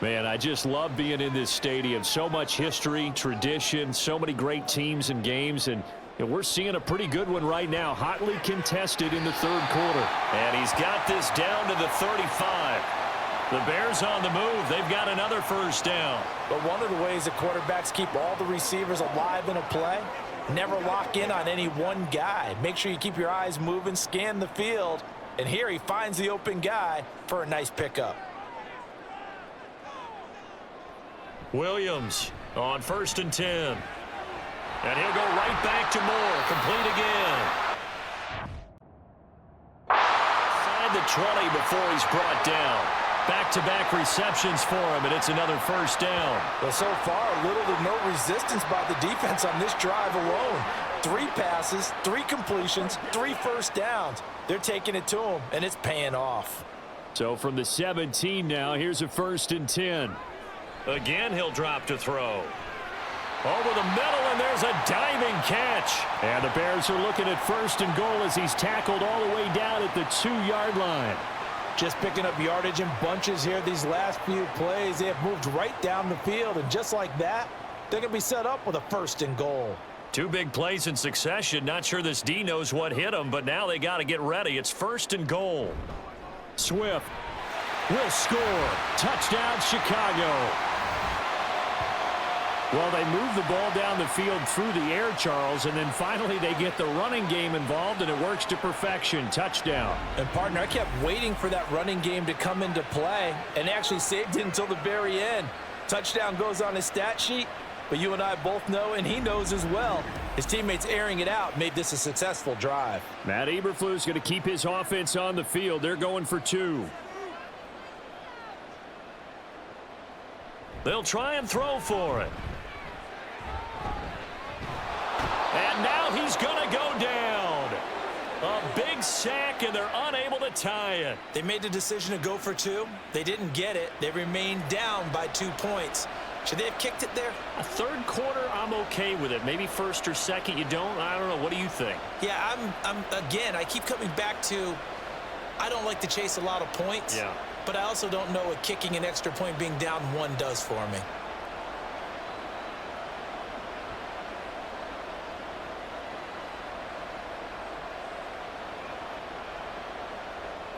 Man, I just love being in this stadium. So much history, tradition, so many great teams and games. And And we're seeing a pretty good one right now, hotly contested in the third quarter.
And he's got this down to the 35. The Bears on the move. They've got another first down.
But one of the ways that quarterbacks keep all the receivers alive in a play, never lock in on any one guy. Make sure you keep your eyes moving, scan the field. And here he finds the open guy for a nice pickup.
Williams on 1st and 10. And he'll go right back to Moore. Complete again. Inside the 20 before he's brought down. Back-to-back receptions for him, and it's another first down.
Well, so far, little to no resistance by the defense on this drive alone. 3 passes, 3 completions, 3 first downs. They're taking it to him, and it's paying off.
So from the 17 now, here's a 1st and 10.
Again, he'll drop to throw. Over the middle, and there's a diving catch.
And the Bears are looking at 1st and goal as he's tackled all the way down at the 2-yard line.
Just picking up yardage in bunches here these last few plays. They have moved right down the field, and just like that, they're going to be set up with a 1st and goal.
2 big plays in succession. Not sure this D knows what hit him, but now they got to get ready. It's 1st and goal.
Swift will score. Touchdown, Chicago. Well, they move the ball down the field through the air, Charles, and then finally they get the running game involved, and it works to perfection. Touchdown.
And, partner, I kept waiting for that running game to come into play and actually saved it until the very end. Touchdown goes on his stat sheet, but you and I both know, and he knows as well, his teammates airing it out made this a successful drive.
Matt Eberflus going to keep his offense on the field. They're going for 2.
They'll try and throw for it. And now he's going to go down. A big sack, and they're unable to tie it.
They made the decision to go for 2. They didn't get it. They remained down by 2 points. Should they have kicked it there?
A third quarter, I'm okay with it. Maybe first or second, you don't. I don't know. What do you think?
Yeah, again, I keep coming back to, I don't like to chase a lot of points.
Yeah.
But I also don't know what kicking an extra point being down 1 does for me.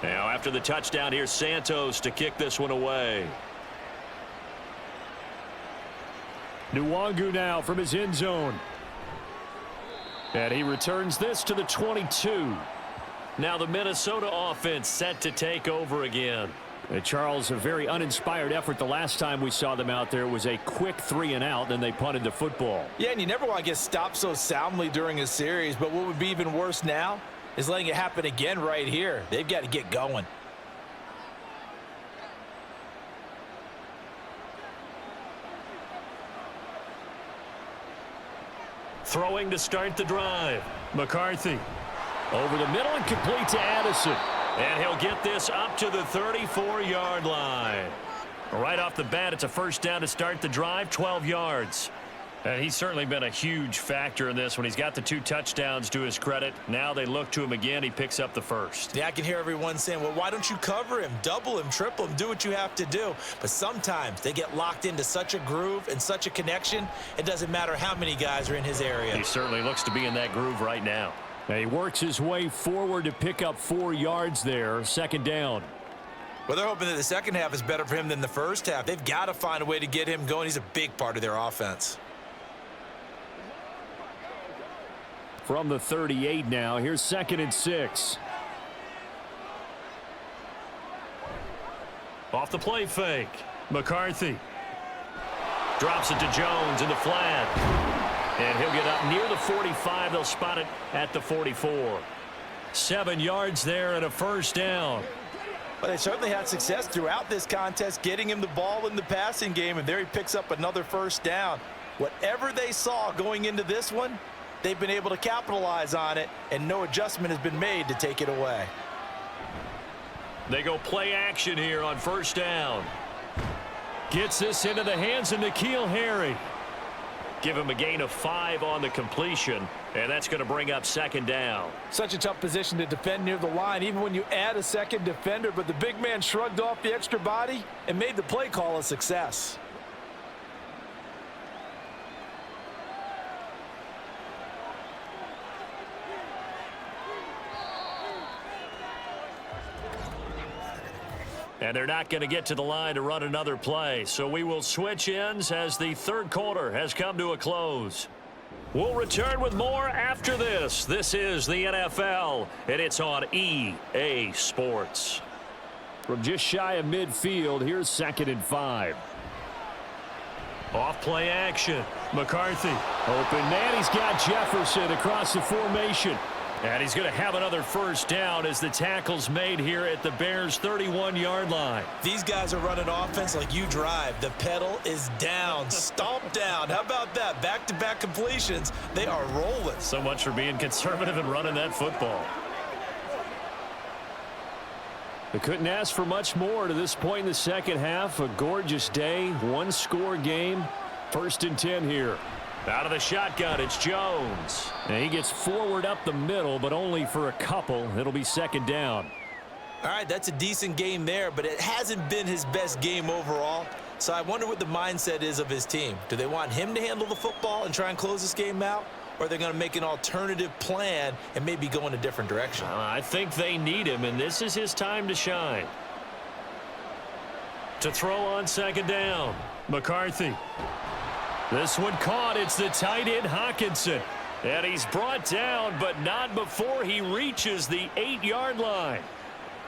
Now, after the touchdown, here's Santos to kick this one away.
Nwangu now from his end zone. And he returns this to the 22.
Now the Minnesota offense set to take over again.
And Charles, a very uninspired effort the last time we saw them out there. It was a quick 3 and out, then they punted the football.
Yeah, and you never want to get stopped so soundly during a series, but what would be even worse now is letting it happen again right here. They've got to get going.
Throwing to start the drive.
McCarthy over the middle and complete to Addison.
And he'll get this up to the 34-yard line. Right off the bat, it's a first down to start the drive, 12 yards. And he's certainly been a huge factor in this when he's got the 2 touchdowns to his credit. Now they look to him again. He picks up the first.
Yeah, I can hear everyone saying, well, why don't you cover him, double him, triple him, do what you have to do. But sometimes they get locked into such a groove and such a connection, it doesn't matter how many guys are in his area.
He certainly looks to be in that groove right now.
And he works his way forward to pick up 4 yards there. 2nd down.
Well, they're hoping that the second half is better for him than the first half. They've got to find a way to get him going. He's a big part of their offense.
From the 38 now, here's 2nd and 6.
Off the play fake. McCarthy drops it to Jones in the flat. And he'll get up near the 45. They'll spot it at the 44. 7 yards there and a first down.
Well, they certainly had success throughout this contest, getting him the ball in the passing game, and there he picks up another first down. Whatever they saw going into this one, they've been able to capitalize on it, and no adjustment has been made to take it away.
They go play action here on first down.
Gets this into the hands of N'Keal Harry.
Give him a gain of 5 on the completion, and that's going to bring up 2nd down.
Such a tough position to defend near the line, even when you add a second defender, but the big man shrugged off the extra body and made the play call a success.
And they're not going to get to the line to run another play. So we will switch ends as the third quarter has come to a close. We'll return with more after this. This is the NFL, and it's on EA Sports.
From just shy of midfield, here's 2nd and 5.
Off play action.
McCarthy. Open man. He's got Jefferson across the formation.
And he's going to have another first down as the tackle's made here at the Bears' 31-yard line.
These guys are running offense like you drive. The pedal is down, stomp down. How about that? Back-to-back completions. They are rolling.
So much for being conservative and running that football.
They couldn't ask for much more to this point in the second half. A gorgeous day, one-score game. 1st and 10 here.
Out of the shotgun, it's Jones.
And he gets forward up the middle, but only for a couple. It'll be 2nd down.
All right, that's a decent game there, but it hasn't been his best game overall. So I wonder what the mindset is of his team. Do they want him to handle the football and try and close this game out? Or are they going to make an alternative plan and maybe go in a different direction?
I think they need him, and this is his time to shine. To throw on 2nd down, McCarthy. This one caught. It's the tight end, Hawkinson. And he's brought down, but not before he reaches the 8-yard line.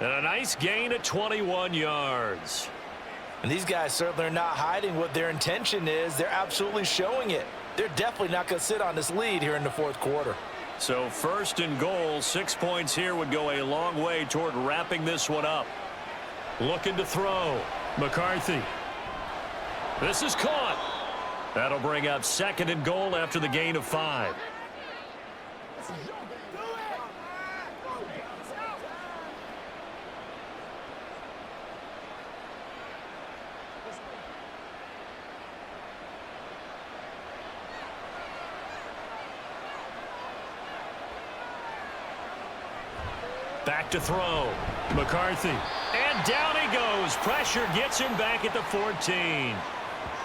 And a nice gain of 21 yards.
And these guys certainly are not hiding what their intention is. They're absolutely showing it. They're definitely not going to sit on this lead here in the 4th quarter.
So 1st and goal, 6 points here would go a long way toward wrapping this one up. Looking to throw. McCarthy. This is caught. That'll bring up 2nd and goal after the gain of 5. Back to throw. McCarthy. And down he goes. Pressure gets him back at the 14.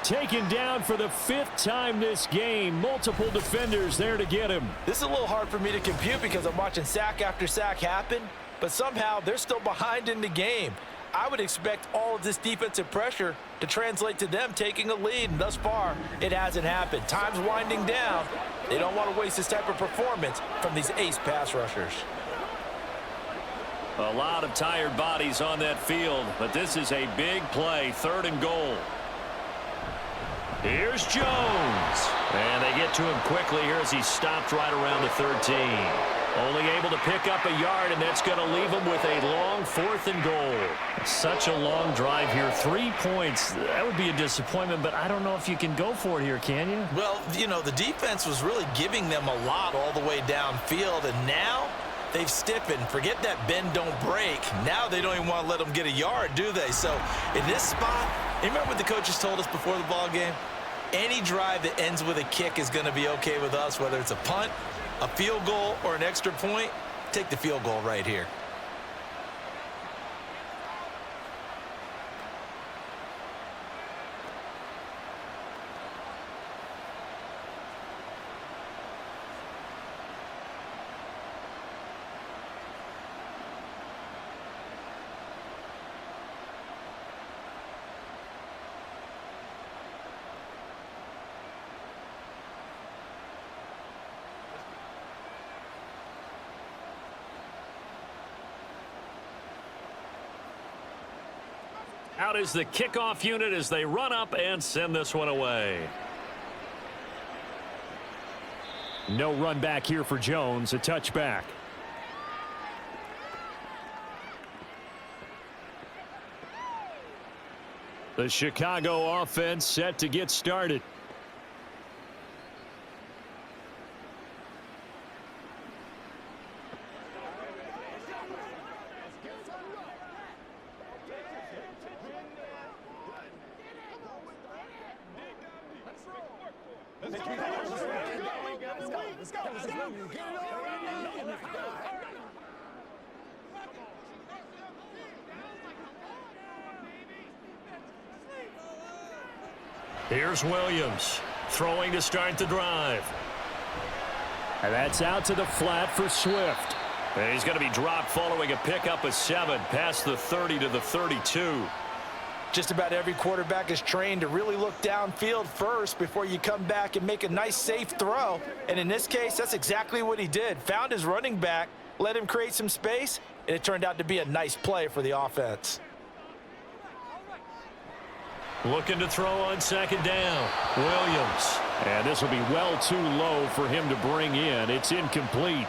Taken down for the 5th time this game. Multiple defenders there to get him.
This is a little hard for me to compute because I'm watching sack after sack happen, but somehow they're still behind in the game. I would expect all of this defensive pressure to translate to them taking a lead, and thus far, it hasn't happened. Time's winding down. They don't want to waste this type of performance from these ace pass rushers.
A lot of tired bodies on that field, but this is a big play. 3rd and goal. Here's Jones. And they get to him quickly here as he stopped right around the 13. Only able to pick up a yard, and that's going to leave him with a long 4th and goal.
Such a long drive here. 3 points. That would be a disappointment, but I don't know if you can go for it here, can you?
Well, you know, the defense was really giving them a lot all the way downfield, and now they've stiffened. Forget that bend, don't break. Now they don't even want to let them get a yard, do they? So in this spot, you remember what the coaches told us before the ball game? Any drive that ends with a kick is going to be okay with us, whether it's a punt, a field goal, or an extra point. Take the field goal right here.
Out is the kickoff unit as they run up and send this one away.
No run back here for Jones. A touchback. The Chicago offense set to get started.
Here's Williams throwing to start the drive.
And that's out to the flat for Swift.
And he's going to be dropped following a pickup of 7 past the 30 to the 32.
Just about every quarterback is trained to really look downfield first before you come back and make a nice, safe throw. And in this case, that's exactly what he did. Found his running back, let him create some space, and it turned out to be a nice play for the offense.
Looking to throw on second down. Williams.
And this will be well too low for him to bring in. It's incomplete.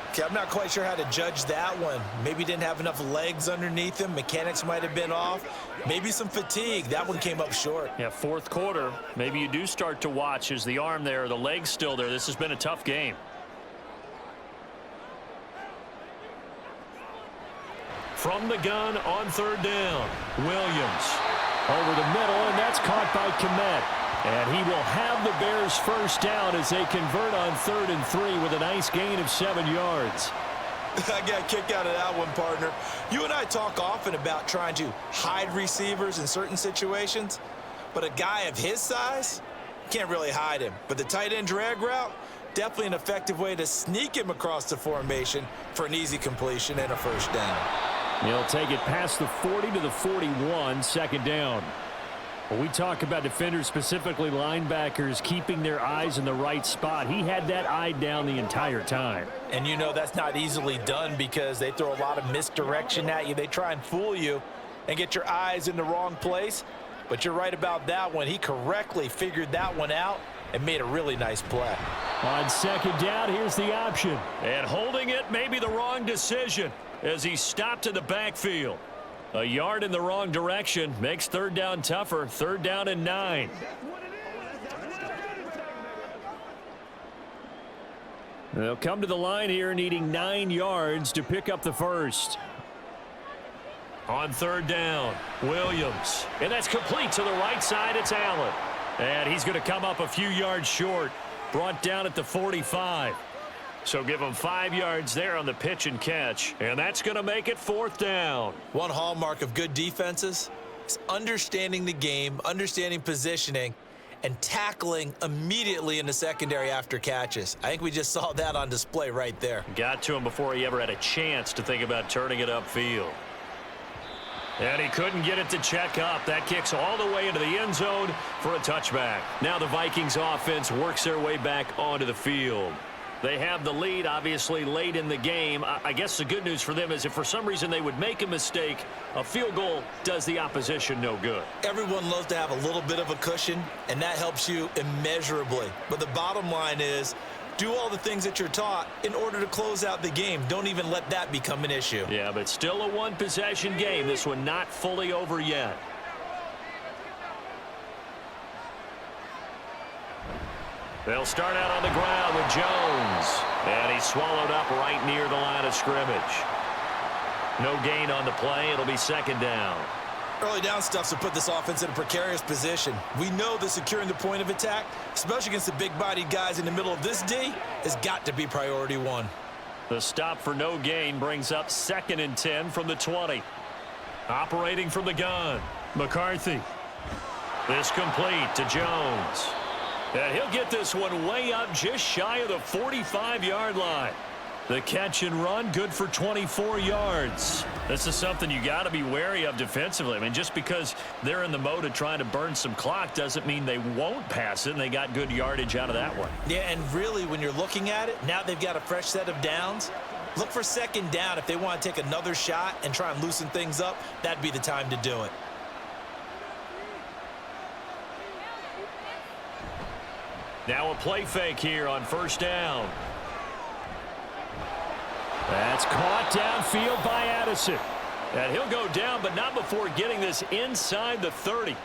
Okay, I'm not quite sure how to judge that one. Maybe didn't have enough legs underneath him. Mechanics might have been off. Maybe some fatigue. That one came up short.
Yeah, fourth quarter. Maybe you do start to watch. Is the arm there, the leg's still there? This has been a tough game. From the gun on third down. Williams.
Over the middle, and that's caught by Kmet. And he will have the Bears first down as they convert on 3rd and 3 with a nice gain of 7 yards.
I got a kick out of that one, partner. You and I talk often about trying to hide receivers in certain situations, but a guy of his size can't really hide him. But the tight end drag route, definitely an effective way to sneak him across the formation for an easy completion and a first down.
He'll take it past the 40 to the 41, second down. When we talk about defenders, specifically linebackers, keeping their eyes in the right spot, he had that eye down the entire time.
And you know that's not easily done because they throw a lot of misdirection at you. They try and fool you and get your eyes in the wrong place. But you're right about that one. He correctly figured that one out and made a really nice play.
On second down, here's the option.
And holding it may be the wrong decision as he stopped in the backfield. A yard in the wrong direction makes third down tougher. 3rd down and 9.
They'll come to the line here needing 9 yards to pick up the first.
On 3rd down, Williams. And that's complete to the right side. It's Allen. And he's going to come up a few yards short. Brought down at the 45. So give him 5 yards there on the pitch and catch. And that's going to make it 4th down.
One hallmark of good defenses is understanding the game, understanding positioning, and tackling immediately in the secondary after catches. I think we just saw that on display right there.
Got to him before he ever had a chance to think about turning it upfield. And he couldn't get it to check up. That kicks all the way into the end zone for a touchback. Now the Vikings offense works their way back onto the field. They have the lead, obviously, late in the game. I guess the good news for them is if for some reason they would make a mistake, a field goal does the opposition no good.
Everyone loves to have a little bit of a cushion, and that helps you immeasurably. But the bottom line is, do all the things that you're taught in order to close out the game. Don't even let that become an issue.
Yeah, but still a one-possession game. This one not fully over yet. They'll start out on the ground with Jones. And he's swallowed up right near the line of scrimmage. No gain on the play. It'll be 2nd down.
Early down stuff to put this offense in a precarious position. We know that securing the point of attack, especially against the big-bodied guys in the middle of this D, has got to be priority 1.
The stop for no gain brings up 2nd and 10 from the 20. Operating from the gun, McCarthy. This complete to Jones. And he'll get this one way up just shy of the 45-yard line. The catch and run, good for 24 yards. This is something you got to be wary of defensively. I mean, just because they're in the mode of trying to burn some clock doesn't mean they won't pass it, and they got good yardage out of that one.
Yeah, and really, when you're looking at it, now they've got a fresh set of downs. Look for 2nd down. If they want to take another shot and try and loosen things up, that'd be the time to do it.
Now a play fake here on 1st down.
That's caught downfield by Addison.
And he'll go down, but not before getting this inside the 30.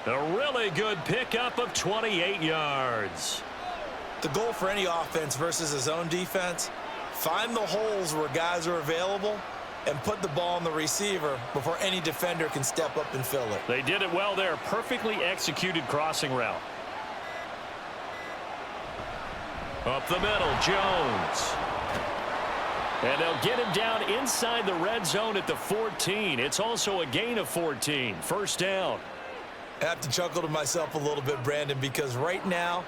A really good pickup of 28 yards.
The goal for any offense versus a zone defense, find the holes where guys are available and put the ball on the receiver before any defender can step up and fill it.
They did it well there. Perfectly executed crossing route. Up the middle, Jones. And they'll get him down inside the red zone at the 14. It's also a gain of 14. 1st down.
I have to chuckle to myself a little bit, Brandon, because right now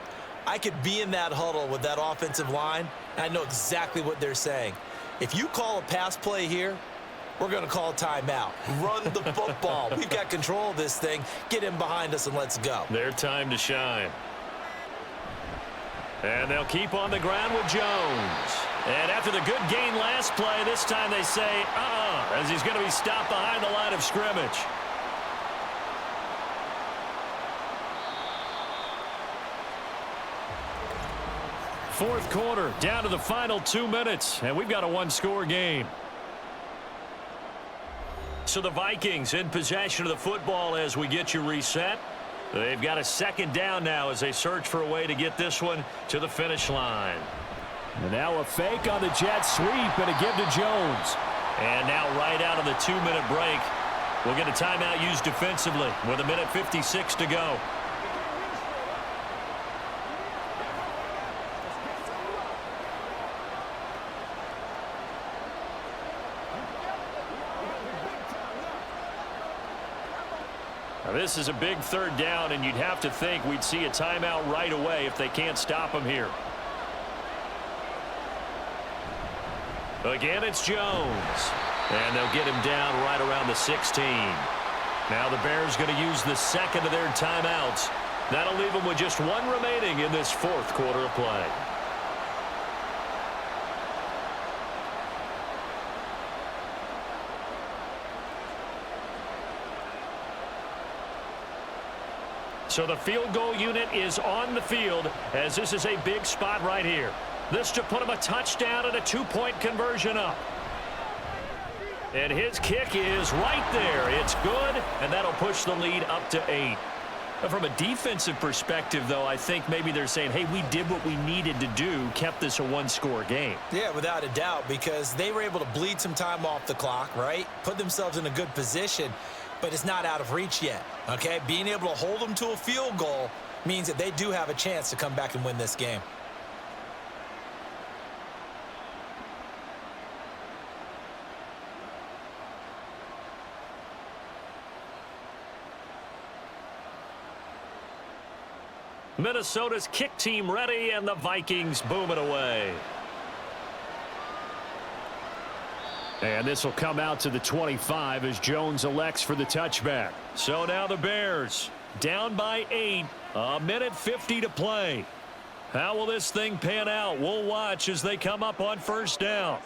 I could be in that huddle with that offensive line, and I know exactly what they're saying. If you call a pass play here, we're going to call timeout. Run the football. We've got control of this thing. Get in behind us and let's go.
Their time to shine. And they'll keep on the ground with Jones. And after the good gain last play, this time they say, as he's going to be stopped behind the line of scrimmage. Fourth quarter, down to the final 2 minutes, and we've got a one-score game. So the Vikings in possession of the football as we get you reset. They've got a second down now as they search for a way to get this one to the finish line.
And now a fake on the jet sweep and a give to Jones.
And now right out of the 2-minute break, we'll get a timeout used defensively with 1:56 to go. Now this is a big third down, and you'd have to think we'd see a timeout right away if they can't stop him here. Again, it's Jones. And they'll get him down right around the 16. Now the Bears going to use the second of their timeouts. That'll leave them with just one remaining in this fourth quarter of play. So the field goal unit is on the field as this is a big spot right here. This to put him a touchdown and a 2-point conversion up. And his kick is right there. It's good, and that'll push the lead up to 8. From a defensive perspective, though, I think maybe they're saying, hey, we did what we needed to do, kept this a one-score game.
Yeah, without a doubt, because they were able to bleed some time off the clock, right? Put themselves in a good position, but it's not out of reach yet, okay? Being able to hold them to a field goal means that they do have a chance to come back and win this game.
Minnesota's kick team ready, and the Vikings boom it away.
And this will come out to the 25 as Jones elects for the touchback.
So now the Bears down by 8, 1:50 to play. How will this thing pan out? We'll watch as they come up on first down.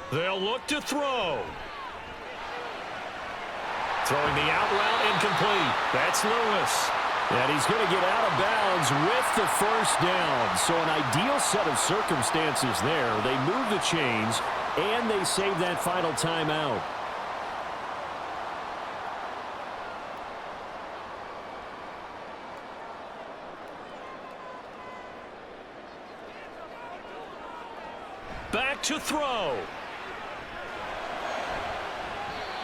They'll look to throw. Throwing the out route incomplete. That's Lewis.
And he's going to get out of bounds with the first down. So an ideal set of circumstances there. They move the chains, and they save that final timeout.
Back to throw.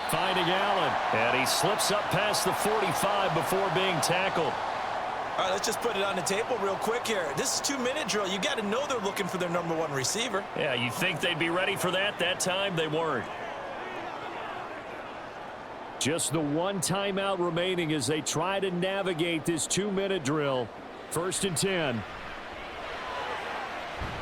Finding Allen.
And he slips up past the 45 before being tackled.
All right, let's just put it on the table real quick here. This is a 2-minute drill. You got to know they're looking for their number 1 receiver.
Yeah, you think they'd be ready for that? That time they weren't.
Just the one timeout remaining as they try to navigate this 2-minute drill. 1st and 10.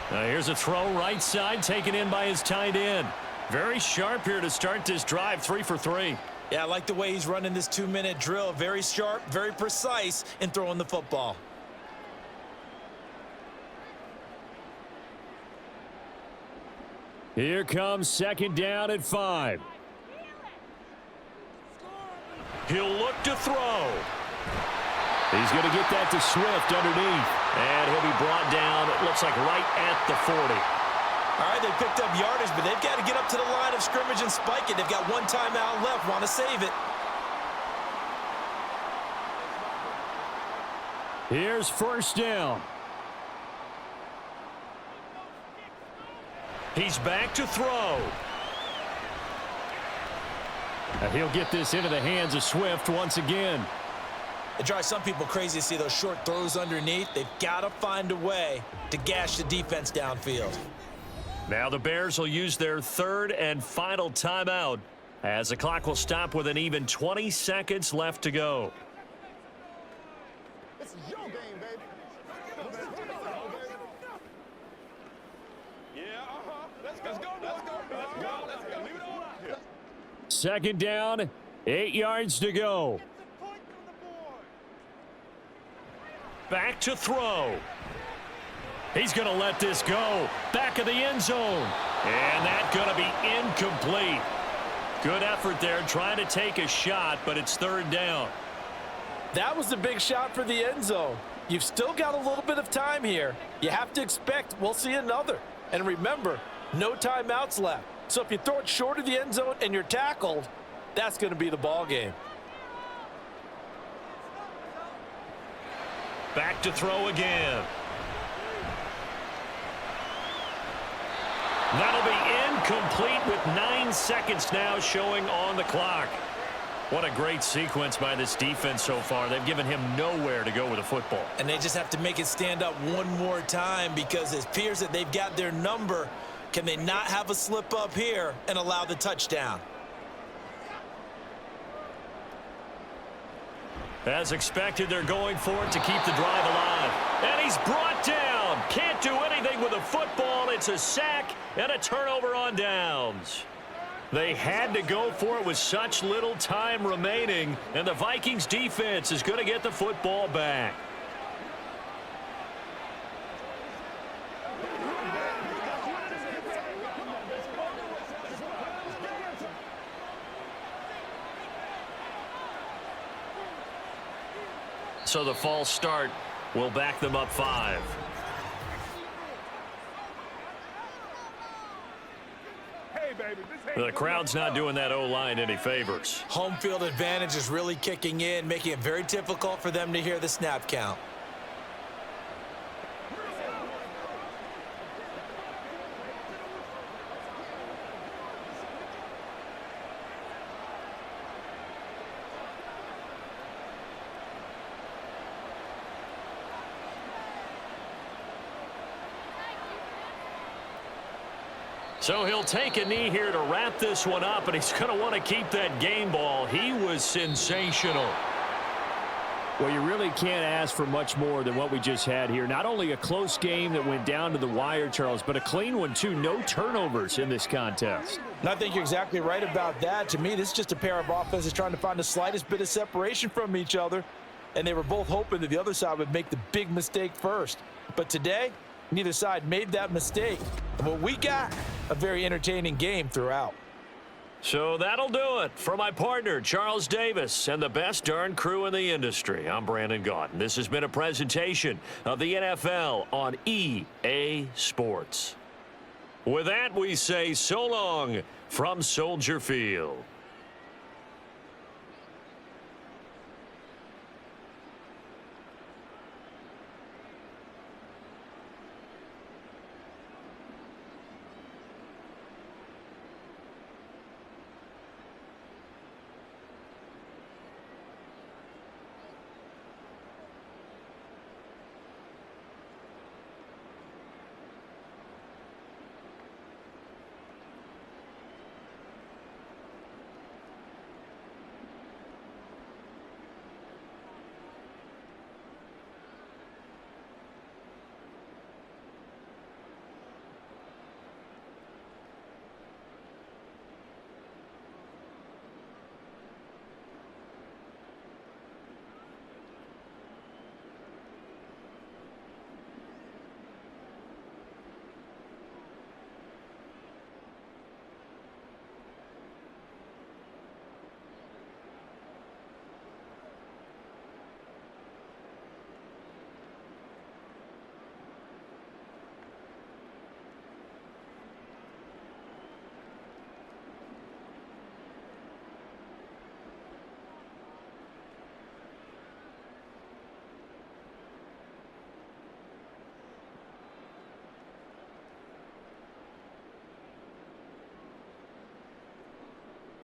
Now here's a throw right side taken in by his tight end. Very sharp here to start this drive, 3 for 3.
Yeah, I like the way he's running this 2-minute drill. Very sharp, very precise in throwing the football.
Here comes 2nd down at 5.
He'll look to throw.
He's going to get that to Swift underneath.
And he'll be brought down, it looks like right at the 40.
All right, they picked up yardage, but they've got to get up to the line of scrimmage and spike it. They've got one timeout left, want to save it.
Here's 1st down.
He's back to throw.
And he'll get this into the hands of Swift once again.
It drives some people crazy to see those short throws underneath. They've got to find a way to gash the defense downfield.
Now the Bears will use their third and final timeout as the clock will stop with an even 20 seconds left to go.
It's your game, baby. Yeah, Let's go. Leave it on. Yeah.
Second down, 8 yards to go.
Back to throw. He's going to let this go. Back of the end zone. And that's going to be incomplete. Good effort there trying to take a shot, but it's third down.
That was the big shot for the end zone. You've still got a little bit of time here. You have to expect we'll see another. And remember, no timeouts left. So if you throw it short of the end zone and you're tackled, that's going to be the ball game.
Back to throw again. That'll be incomplete with 9 seconds now showing on the clock. What a great sequence by this defense so far. They've given him nowhere to go with the football.
And they just have to make it stand up one more time because it appears that they've got their number. Can they not have a slip up here and allow the touchdown?
As expected, they're going for it to keep the drive alive. And he's brought down. Can't do anything with the football. It's a sack and a turnover on downs. They had to go for it with such little time remaining, and the Vikings defense is going to get the football back. So the false start will back them up 5. The crowd's not doing that O-line any favors.
Home field advantage is really kicking in, making it very difficult for them to hear the snap count.
So he'll take a knee here to wrap this one up, and he's going to want to keep that game ball. He was sensational.
Well, you really can't ask for much more than what we just had here. Not only a close game that went down to the wire, Charles, but a clean one, too. No turnovers in this contest.
And I think you're exactly right about that. To me, this is just a pair of offenses trying to find the slightest bit of separation from each other, and they were both hoping that the other side would make the big mistake first. But today, neither side made that mistake. And what we got, a very entertaining game throughout.
So that'll do it for my partner, Charles Davis, and the best darn crew in the industry. I'm Brandon Gaudin. This has been a presentation of the NFL on EA Sports. With that, we say so long from Soldier Field.